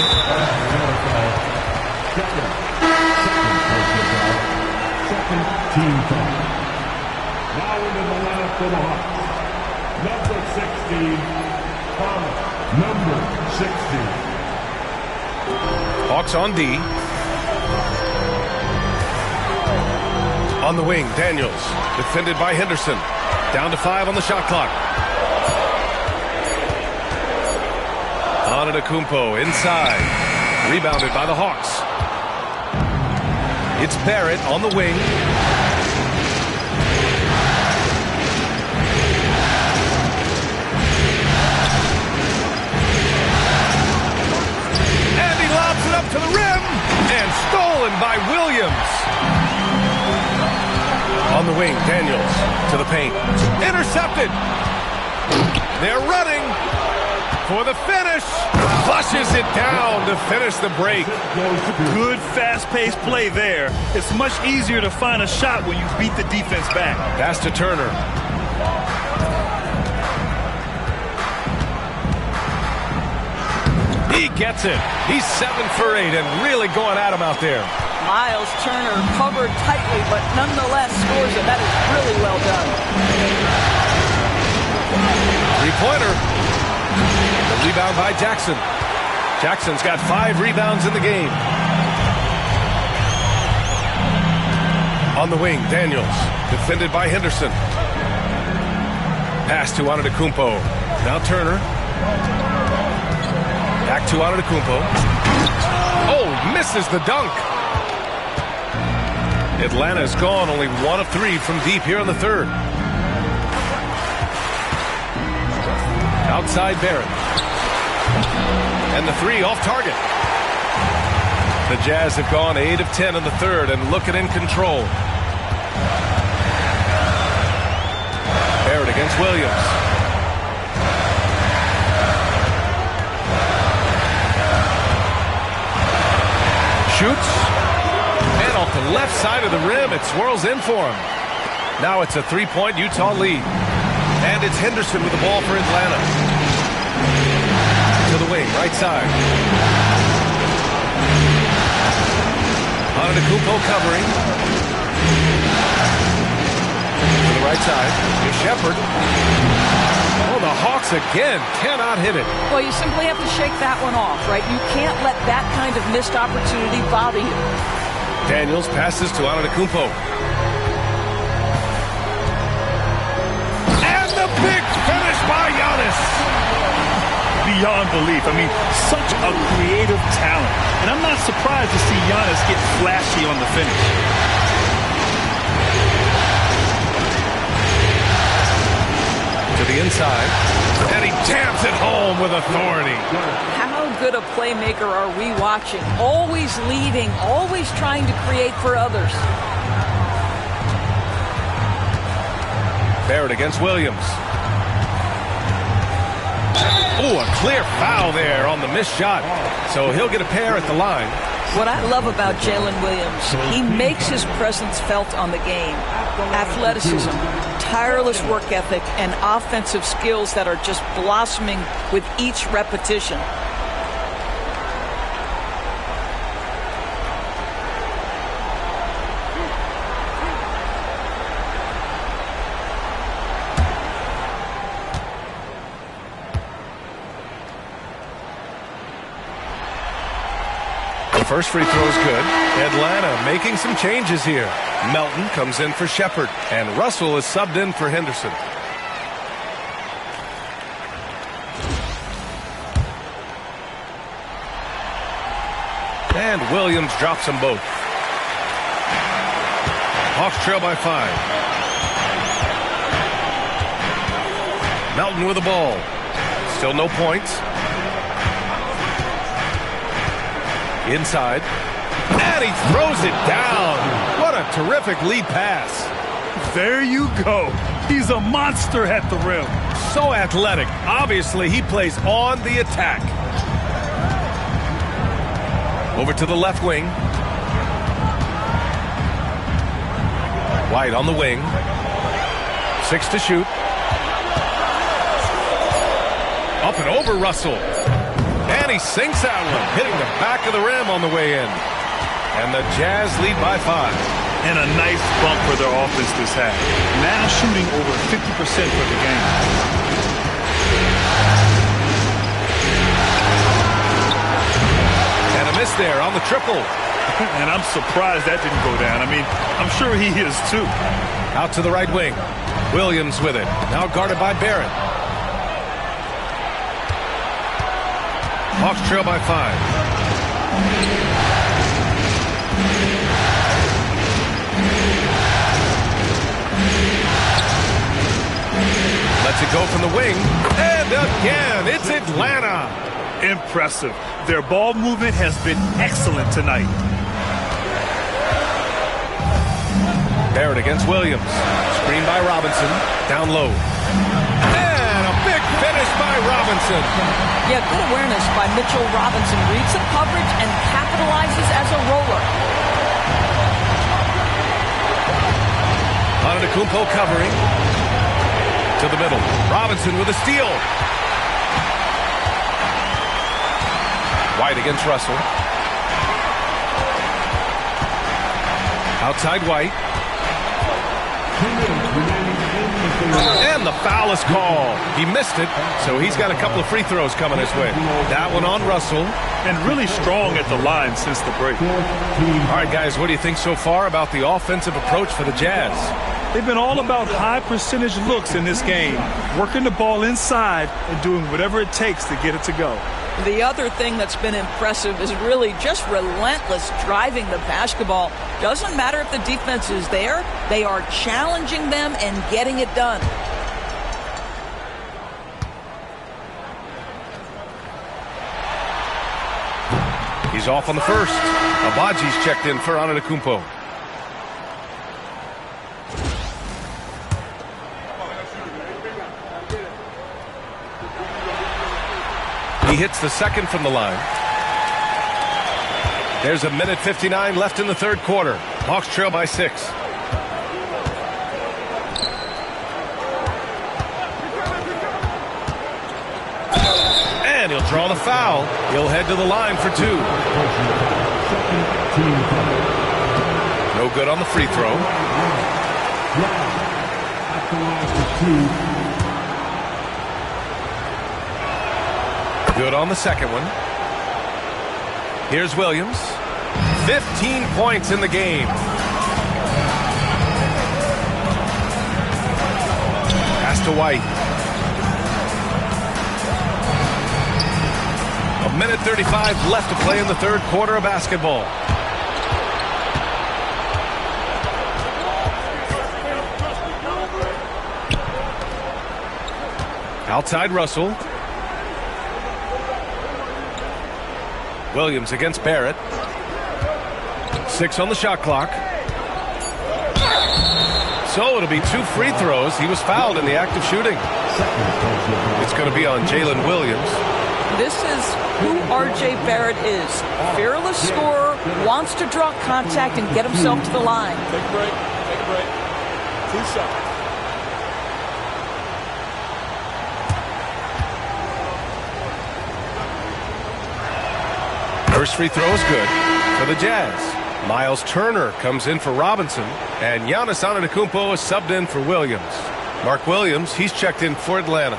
Second team foul. Now into the lineup for the Hawks. Number 16, foul. Number 16. Hawks on D. On the wing, Daniels. Defended by Henderson. Down to 5 on the shot clock. Antetokounmpo inside. Rebounded by the Hawks. It's Barrett on the wing. And he lobs it up to the rim. And stolen by Williams. On the wing, Daniels to the paint. Intercepted. They're running for the finish. Flushes it down to finish the break. Good fast-paced play there. It's much easier to find a shot when you beat the defense back. Pass to Turner. He gets it. He's 7 for 8 and really going at him out there. Miles Turner covered tightly, but nonetheless scores it. That is really well done. Three-pointer. The rebound by Jackson. Jackson's got 5 rebounds in the game. On the wing, Daniels. Defended by Henderson. Pass to Antetokounmpo. Now Turner. Back to Antetokounmpo. Oh, misses the dunk. Atlanta's gone only 1 of 3 from deep here in the third. Outside Barrett. And the 3 off target. The Jazz have gone 8 of 10 in the third and looking in control. Barrett against Williams. Shoots. And off the left side of the rim, it swirls in for him. Now it's a 3-point Utah lead. And it's Henderson with the ball for Atlanta. To the wing, right side. Antetokounmpo covering. To the right side. Here's Shepherd. Oh, the Hawks again cannot hit it. Well, you simply have to shake that one off, right? You can't let that kind of missed opportunity bother you. Daniels passes to Antetokounmpo. And the big finish by Giannis. Beyond belief. I mean, such a creative talent. And I'm not surprised to see Giannis get flashy on the finish. To the inside. And he jams it home with authority. How good a playmaker are we watching? Always leading, always trying to create for others. Barrett against Williams. Oh, a clear foul there on the missed shot. So he'll get a pair at the line. What I love about Jalen Williams, he makes his presence felt on the game. Athleticism, tireless work ethic, and offensive skills that are just blossoming with each repetition. First free throw is good. Atlanta making some changes here. Melton comes in for Shepard, and Russell is subbed in for Henderson. And Williams drops them both. Hawks trail by 5. Melton with the ball. Still no points. Inside, and he throws it down. What a terrific lead pass. There you go. He's a monster at the rim. So athletic. Obviously, he plays on the attack. Over to the left wing. White on the wing. 6 to shoot. Up and over Russell. And he sinks that one, hitting the back of the rim on the way in. And the Jazz lead by 5. And a nice bump for their offense this half. Now shooting over 50% for the game. And a miss there on the triple. And I'm surprised that didn't go down. I mean, I'm sure he is too. Out to the right wing. Williams with it. Now guarded by Barrett. Hawks trail by 5. Lets it go from the wing. And again, it's Atlanta. Impressive. Their ball movement has been excellent tonight. Barrett against Williams. Screen by Robinson. Down low. And a big finish by Robinson. Yeah, good awareness by Mitchell Robinson. Reads the coverage and capitalizes as a roller. Antetokounmpo covering. To the middle. Robinson with a steal. White against Russell. Outside White. And the foul is called. He missed it, so he's got a couple of free throws coming his way. That one on Russell. And really strong at the line since the break. All right, guys, what do you think so far about the offensive approach for the Jazz? They've been all about high percentage looks in this game, working the ball inside and doing whatever it takes to get it to go. The other thing that's been impressive is really just relentless driving the basketball. Doesn't matter if the defense is there, they are challenging them and getting it done. He's off on the first. Abaji's checked in for Antetokounmpo. He hits the second from the line. There's a minute 59 left in the third quarter. Hawks trail by 6. And he'll draw the foul. He'll head to the line for 2. No good on the free throw. Good on the second one. Here's Williams. 15 points in the game. Pass to White. A minute 35 left to play in the third quarter of basketball. Outside Russell. Williams against Barrett. 6 on the shot clock. So it'll be 2 free throws. He was fouled in the act of shooting. It's going to be on Jalen Williams. This is who R.J. Barrett is. Fearless scorer, wants to draw contact and get himself to the line. Take a break. Take a break. 2 shots. First free throw is good for the Jazz. Miles Turner comes in for Robinson, and Giannis Antetokounmpo is subbed in for Williams. Mark Williams, he's checked in for Atlanta.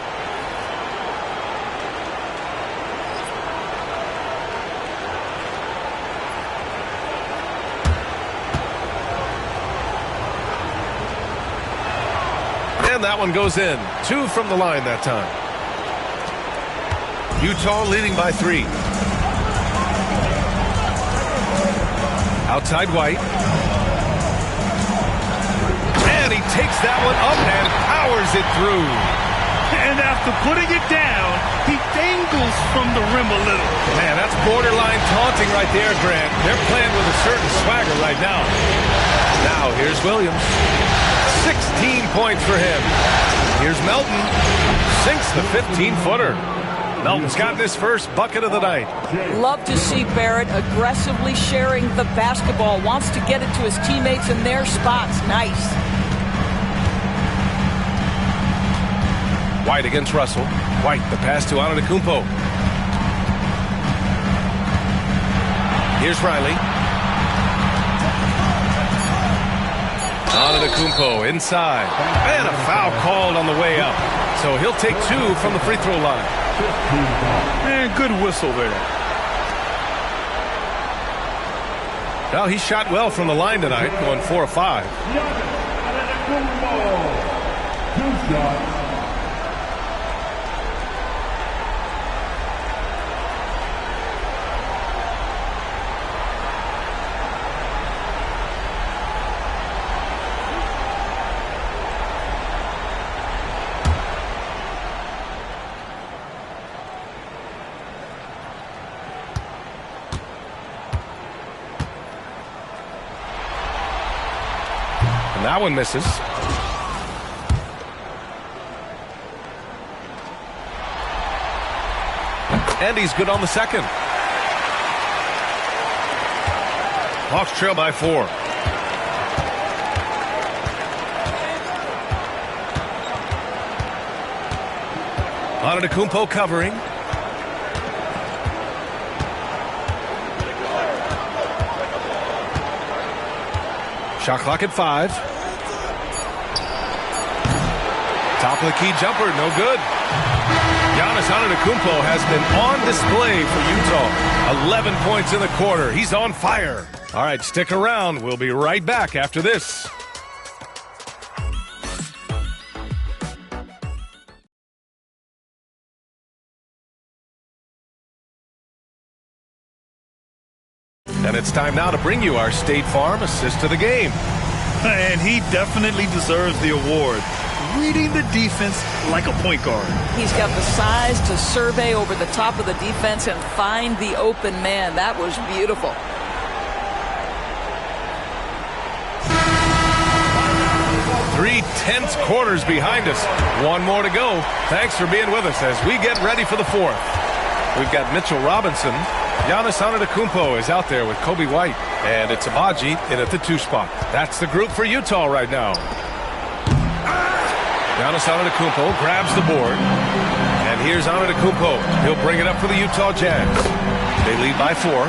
And that one goes in. 2 from the line that time. Utah leading by 3. Outside White. And he takes that one up and powers it through. And after putting it down, he dangles from the rim a little. Man, that's borderline taunting right there, Grant. They're playing with a certain swagger right now. Now, here's Williams. 16 points for him. Here's Melton. Sinks the 15-footer. Melton's gotten his first bucket of the night. Love to see Barrett aggressively sharing the basketball. Wants to get it to his teammates in their spots. Nice. White against Russell. White, the pass to Antetokounmpo. Here's Riley. Antetokounmpo inside. And a foul called on the way up. So he'll take 2 from the free throw line. Man, good whistle there. Now he shot well from the line tonight, going 4 of 5. 2 shots. And that one misses. And he's good on the second. Hawks trail by 4. Antetokounmpo covering. Shot clock at 5. Top of the key jumper, no good. Giannis Antetokounmpo has been on display for Utah. 11 points in the quarter. He's on fire. All right, stick around. We'll be right back after this. And it's time now to bring you our State Farm assist of the game. And he definitely deserves the award. Reading the defense like a point guard. He's got the size to survey over the top of the defense and find the open man. That was beautiful. Three tense quarters behind us. One more to go. Thanks for being with us as we get ready for the 4th. We've got Mitchell Robinson. Giannis Antetokounmpo is out there with Kobe White. And it's Abaji in at the 2 spot. That's the group for Utah right now. Giannis Antetokounmpo grabs the board. And here's Antetokounmpo. He'll bring it up for the Utah Jazz. They lead by 4.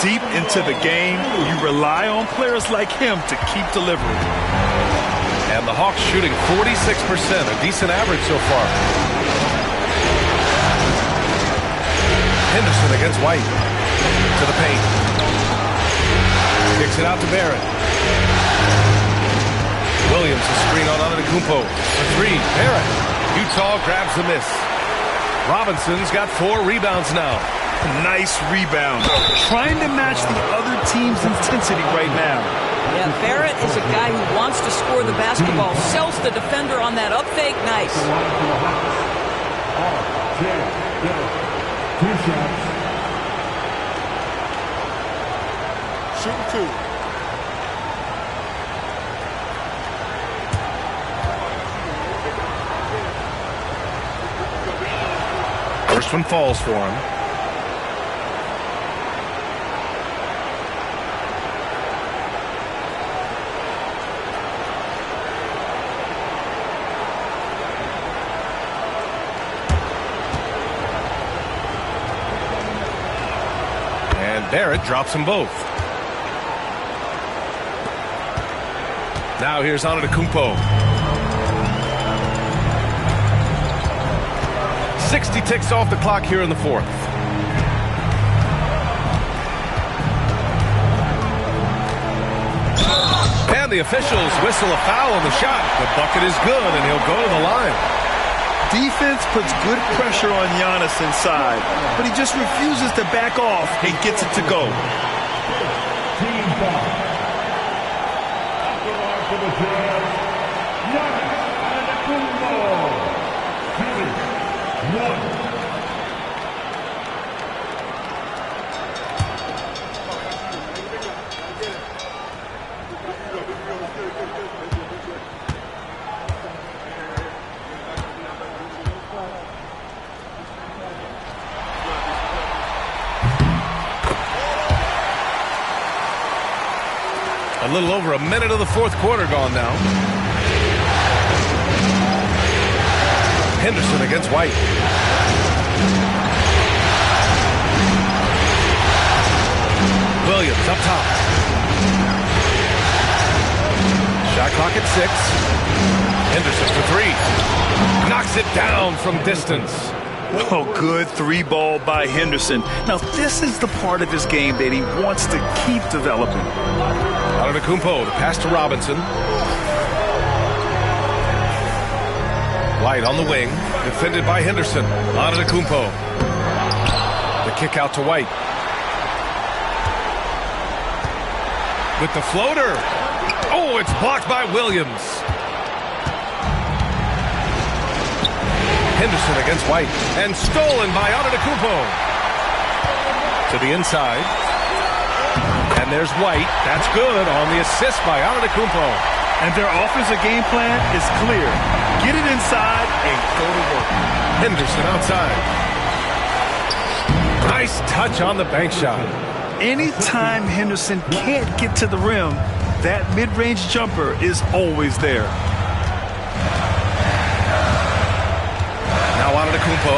Deep into the game, you rely on players like him to keep delivering. And the Hawks shooting 46%, a decent average so far. Henderson against White. To the paint. Kicks it out to Barrett. Williams, a screen on Antetokounmpo. For 3, Barrett. Utah grabs the miss. Robinson's got 4 rebounds now. Nice rebound. Trying to match the other team's intensity right now. Yeah, Barrett is a guy who wants to score the basketball. Sells the defender on that up fake. Nice. 2 shots. Shooting 2. First one falls for him. Barrett drops them both. Now here's Antetokounmpo. 60 ticks off the clock here in the fourth. And the officials whistle a foul on the shot. The bucket is good, and he'll go to the line. Defense puts good pressure on Giannis inside, but he just refuses to back off and gets it to go. Team foul. After line for the Jazz, Giannis Antetokounmpo. Shooting 1. A little over a minute of the fourth quarter gone now. Henderson against White. Williams up top. Shot clock at 6. Henderson for 3. Knocks it down from distance. Oh, good 3-ball by Henderson. Now, this is the part of his game that he wants to keep developing. Antetokounmpo, the pass to Robinson. White on the wing, defended by Henderson. Antetokounmpo. The kick out to White. With the floater. Oh, it's blocked by Williams. Henderson against White. And stolen by Antetokounmpo. To the inside. And there's White. That's good on the assist by Antetokounmpo. And their offensive game plan is clear. Get it inside and go to work. Henderson outside. Nice touch on the bank shot. Anytime Henderson can't get to the rim, that mid-range jumper is always there. Now Antetokounmpo.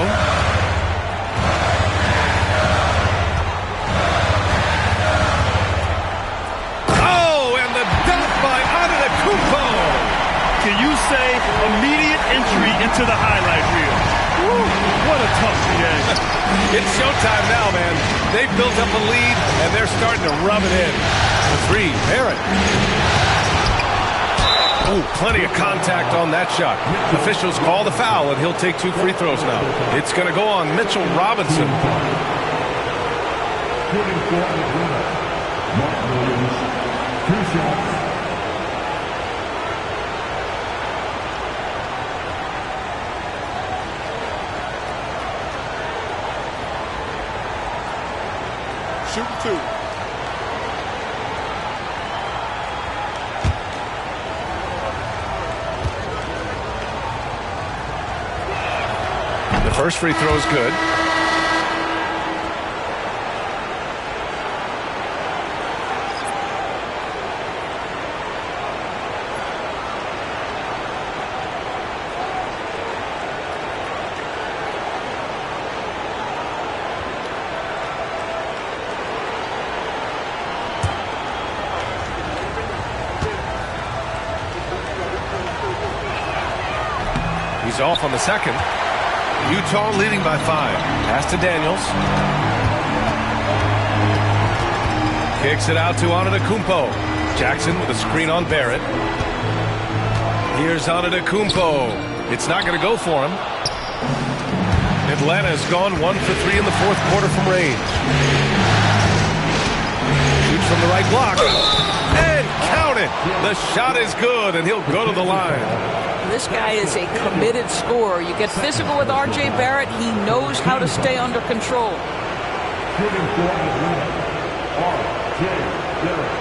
Oh, and the dunk by Antetokounmpo. Can you say immediate entry into the highlight reel? Woo, what a tough PA. It's showtime now, man. They've built up a lead, and they're starting to rub it in. The 3, Barrett. Oh, plenty of contact on that shot. Officials call the foul, and he'll take 2 free throws now. It's going to go on Mitchell Robinson. Shooting for Atlanta, Mark Williams. 2 shots. Shooting 2. The first free throw is good. He's off on the second. Utah leading by 5. Pass to Daniels. Kicks it out to Antetokounmpo. Jackson with a screen on Barrett. Here's Antetokounmpo. It's not going to go for him. Atlanta's gone 1 for 3 in the fourth quarter from range. Shoots from the right block. And count it. The shot is good, and he'll go to the line. This guy is a committed scorer. You get physical with R.J. Barrett. He knows how to stay under control. Shooting for Atlanta, R.J. Barrett.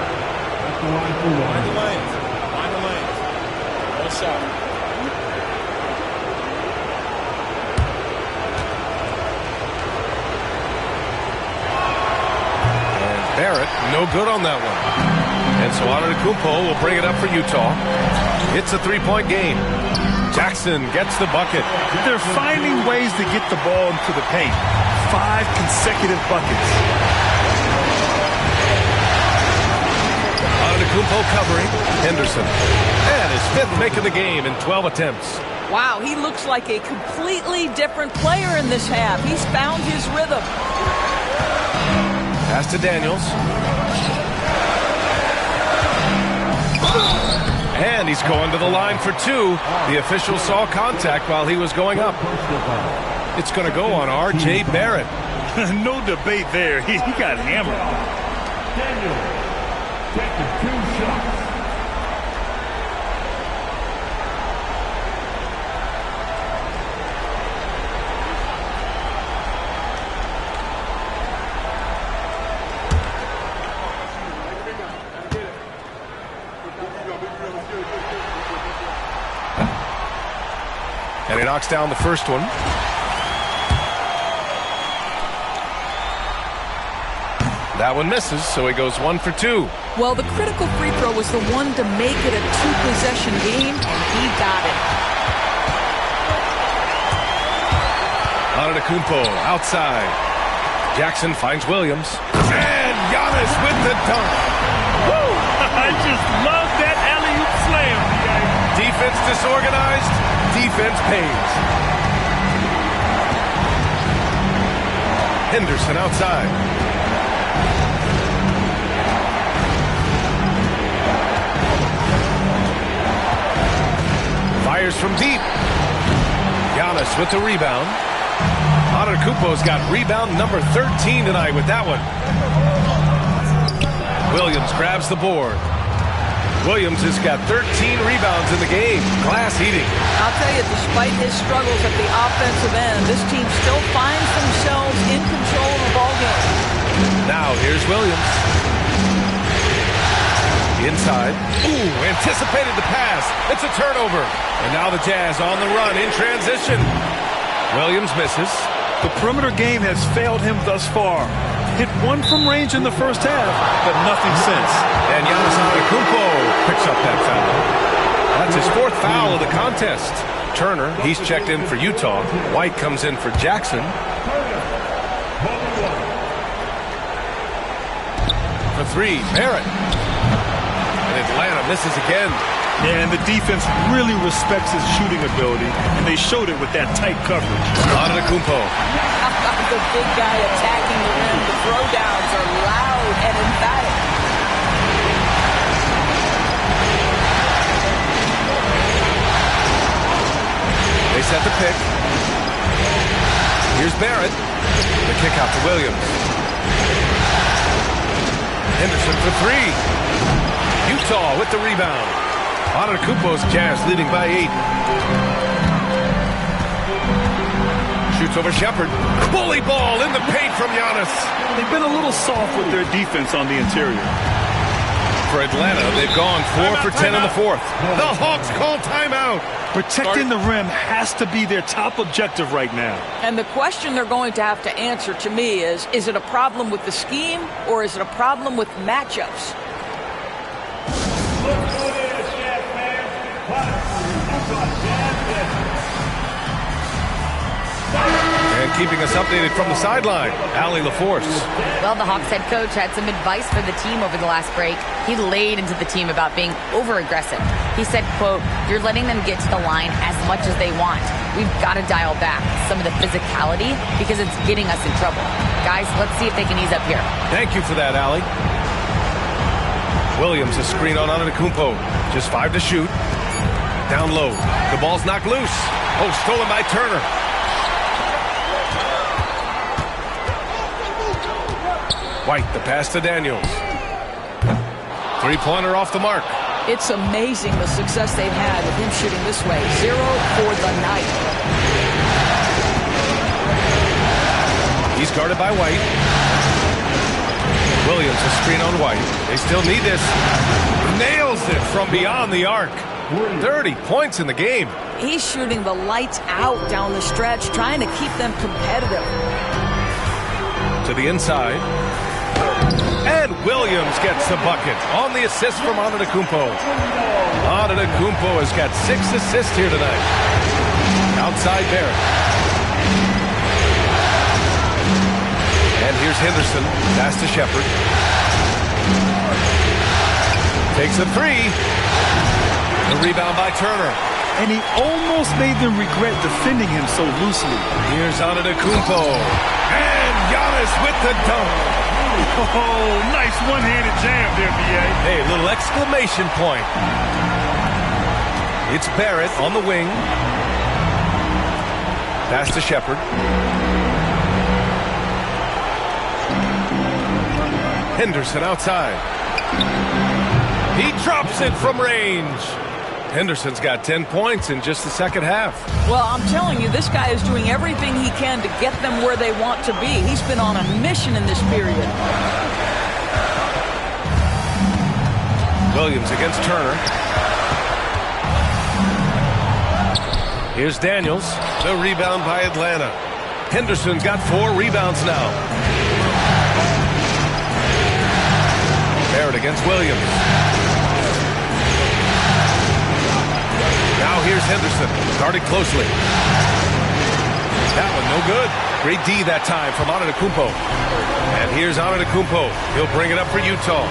At the line for 1. Find the lanes. Find the lanes. No shot. And Barrett, no good on that one. And so Antetokounmpo will bring it up for Utah. It's a 3-point game. Jackson gets the bucket. They're finding ways to get the ball into the paint. 5 consecutive buckets. Antetokounmpo covering. Henderson. And his fifth make of the game in 12 attempts. Wow, he looks like a completely different player in this half. He's found his rhythm. Pass to Daniels. And he's going to the line for two. The official saw contact while he was going up. It's going to go on R.J. Barrett. No debate there. He got hammered. Daniel, taking 2 shots. And he knocks down the first one. That one misses, so he goes 1 for 2. Well, the critical free throw was the one to make it a 2-possession game, and he got it. Antetokounmpo outside. Jackson finds Williams. And Giannis with the dunk. Woo! I just love that alley-oop slam. Defense disorganized. Defense pays. Henderson outside. Fires from deep. Giannis with the rebound. Antetokounmpo's got rebound number 13 tonight with that one. Williams grabs the board. Williams has got 13 rebounds in the game. Glass eating. I'll tell you, despite his struggles at the offensive end, this team still finds themselves in control of the ballgame. Now here's Williams. Inside. Ooh, anticipated the pass. It's a turnover. And now the Jazz on the run in transition. Williams misses. The perimeter game has failed him thus far. Hit one from range in the first half, but nothing since. And Giannis Antetokounmpo picks up that foul. That's his 4th foul of the contest. Turner, he's checked in for Utah. White comes in for Jackson. For 3, Barrett. And Atlanta misses again. And the defense really respects his shooting ability, and they showed it with that tight coverage. Antetokounmpo. The big guy attacking the rim. The throwdowns are loud and emphatic. They set the pick. Here's Barrett. The kick out to Williams. Henderson for 3. Utah with the rebound. Antetokounmpo's Jazz leading by 8. Shoots over Shepard. Bully ball in the paint from Giannis. They've been a little soft with their defense on the interior. For Atlanta, they've gone 4 for 10 in the 4th. The Hawks call timeout. Protecting the rim has to be their top objective right now. And the question they're going to have to answer to me is it a problem with the scheme or is it a problem with matchups? And keeping us updated from the sideline, Allie LaForce. Well, the Hawks head coach had some advice for the team over the last break. He laid into the team about being over-aggressive. He said, quote, "You're letting them get to the line as much as they want. We've got to dial back some of the physicality because it's getting us in trouble. Guys, let's see if they can ease up here." Thank you for that, Allie. Williams, a screen on Antetokounmpo. Just 5 to shoot. Down low. The ball's knocked loose. Oh, stolen by Turner. White, the pass to Daniels. 3-pointer off the mark. It's amazing the success they've had with him shooting this way. 0 for the night. He's guarded by White. Williams, a screen on White. They still need this. Nails it from beyond the arc. 30 points in the game. He's shooting the lights out down the stretch, trying to keep them competitive. To the inside. And Williams gets the bucket on the assist from Antetokounmpo. Antetokounmpo has got 6 assists here tonight. Outside Barrett. And here's Henderson. Pass to Shepard. Takes a three. The rebound by Turner. And he almost made them regret defending him so loosely. Here's Antetokounmpo. And Giannis with the dunk. Oh, nice one-handed jam there, B.A. Hey, little exclamation point. It's Barrett on the wing. Pass to Shepherd. Henderson outside. He drops it from range. Henderson's got 10 points in just the second half. Well, I'm telling you, this guy is doing everything he can to get them where they want to be. He's been on a mission in this period. Williams against Turner. Here's Daniels. The rebound by Atlanta. Henderson's got 4 rebounds now. Barrett against Williams. Now here's Henderson. Guarded closely. That one no good. Great D that time from Antetokounmpo. And here's Antetokounmpo. He'll bring it up for Utah.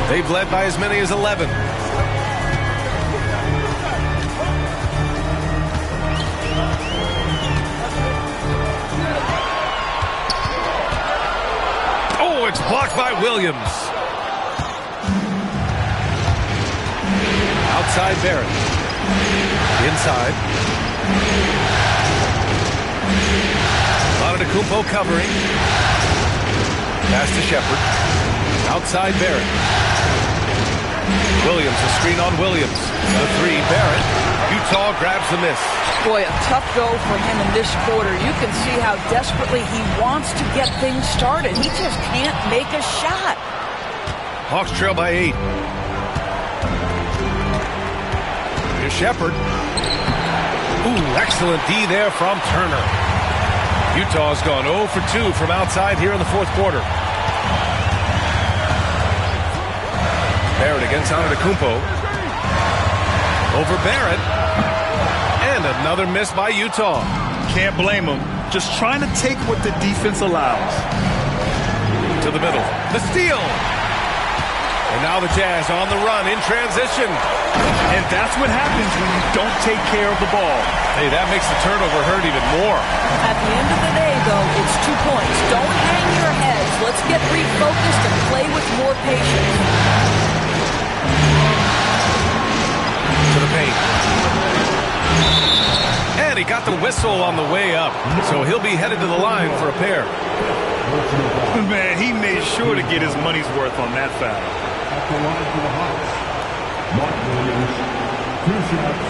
They've led by as many as 11. Oh, it's blocked by Williams. Outside Barrett. Inside. Antetokounmpo covering. Pass to Shepherd. Outside Barrett. Williams, a screen on Williams. The three, Barrett. Utah grabs the miss. Boy, a tough go for him in this quarter. You can see how desperately he wants to get things started. He just can't make a shot. Hawks trail by 8. Here's Shepherd. Ooh, excellent D there from Turner. Utah's gone 0 for 2 from outside here in the fourth quarter. Barrett against Antetokounmpo. Over Barrett. And another miss by Utah. Can't blame him. Just trying to take what the defense allows. To the middle. The steal. And now the Jazz on the run in transition. And that's what happens when you don't take care of the ball. Hey, that makes the turnover hurt even more. At the end of the day, though, it's 2 points. Don't hang your heads. Let's get refocused and play with more patience. To the paint. And he got the whistle on the way up. So he'll be headed to the line for a pair. Man, he made sure to get his money's worth on that foul. At the line for the Hawks, Mark Williams, 2 shots.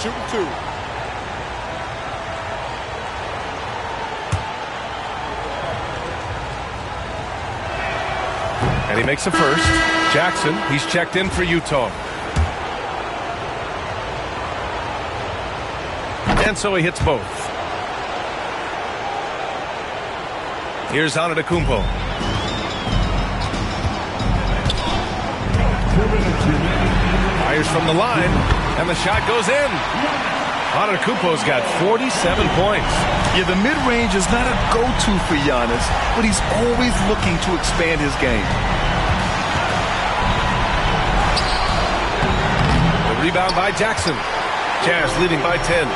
Shooting 2. And he makes the first. Jackson, he's checked in for Utah. And so he hits both. Here's Antetokounmpo. Fires from the line, and the shot goes in. Antetokounmpo's got 47 points. Yeah, the mid-range is not a go-to for Giannis, but he's always looking to expand his game. The rebound by Jackson. Jazz leading by 10.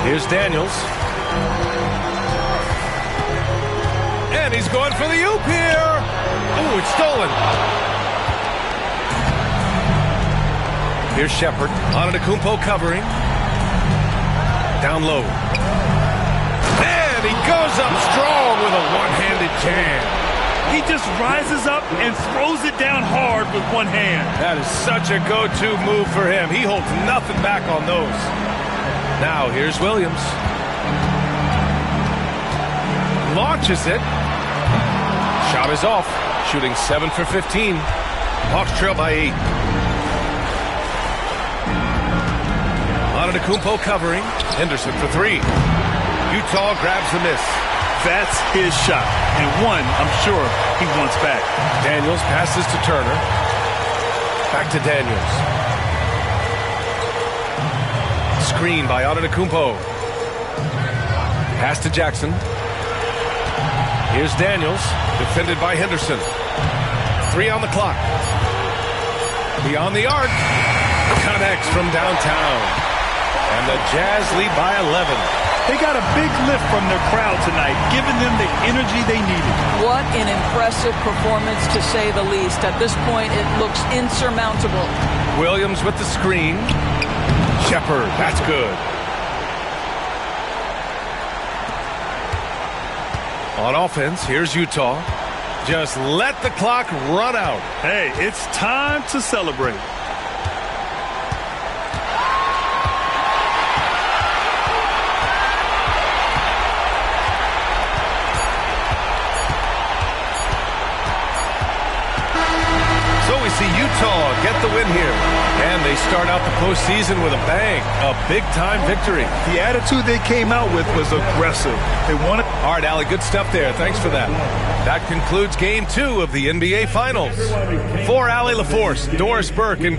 Here's Daniels. And he's going for the oop here. Ooh, it's stolen. Here's Shepherd. Antetokounmpo covering. Down low. And he goes up strong with a one-handed jam. He just rises up and throws it down hard with one hand. That is such a go-to move for him. He holds nothing back on those. Now here's Williams. Launches it. Shot is off. Shooting 7 for 15. Hawks trail by 8. Antetokounmpo covering. Henderson for 3. Utah grabs the miss. That's his shot, and one I'm sure he wants back. Daniels passes to Turner. Back to Daniels. screen by Antetokounmpo. Pass to Jackson. Here's Daniels, defended by Henderson. 3 on the clock. Beyond the arc. Connects from downtown. And the Jazz lead by 11. They got a big lift from their crowd tonight, giving them the energy they needed. What an impressive performance, to say the least. At this point, it looks insurmountable. Williams with the screen. Shepard, that's good. On offense, here's Utah. Just let the clock run out. Hey, it's time to celebrate. So we see Utah get the win here. And they start out the postseason with a bang. A big-time victory. The attitude they came out with was aggressive. They wanted... All right, Allie, good stuff there. Thanks for that. That concludes Game 2 of the NBA Finals. For Allie LaForce, Doris Burke, and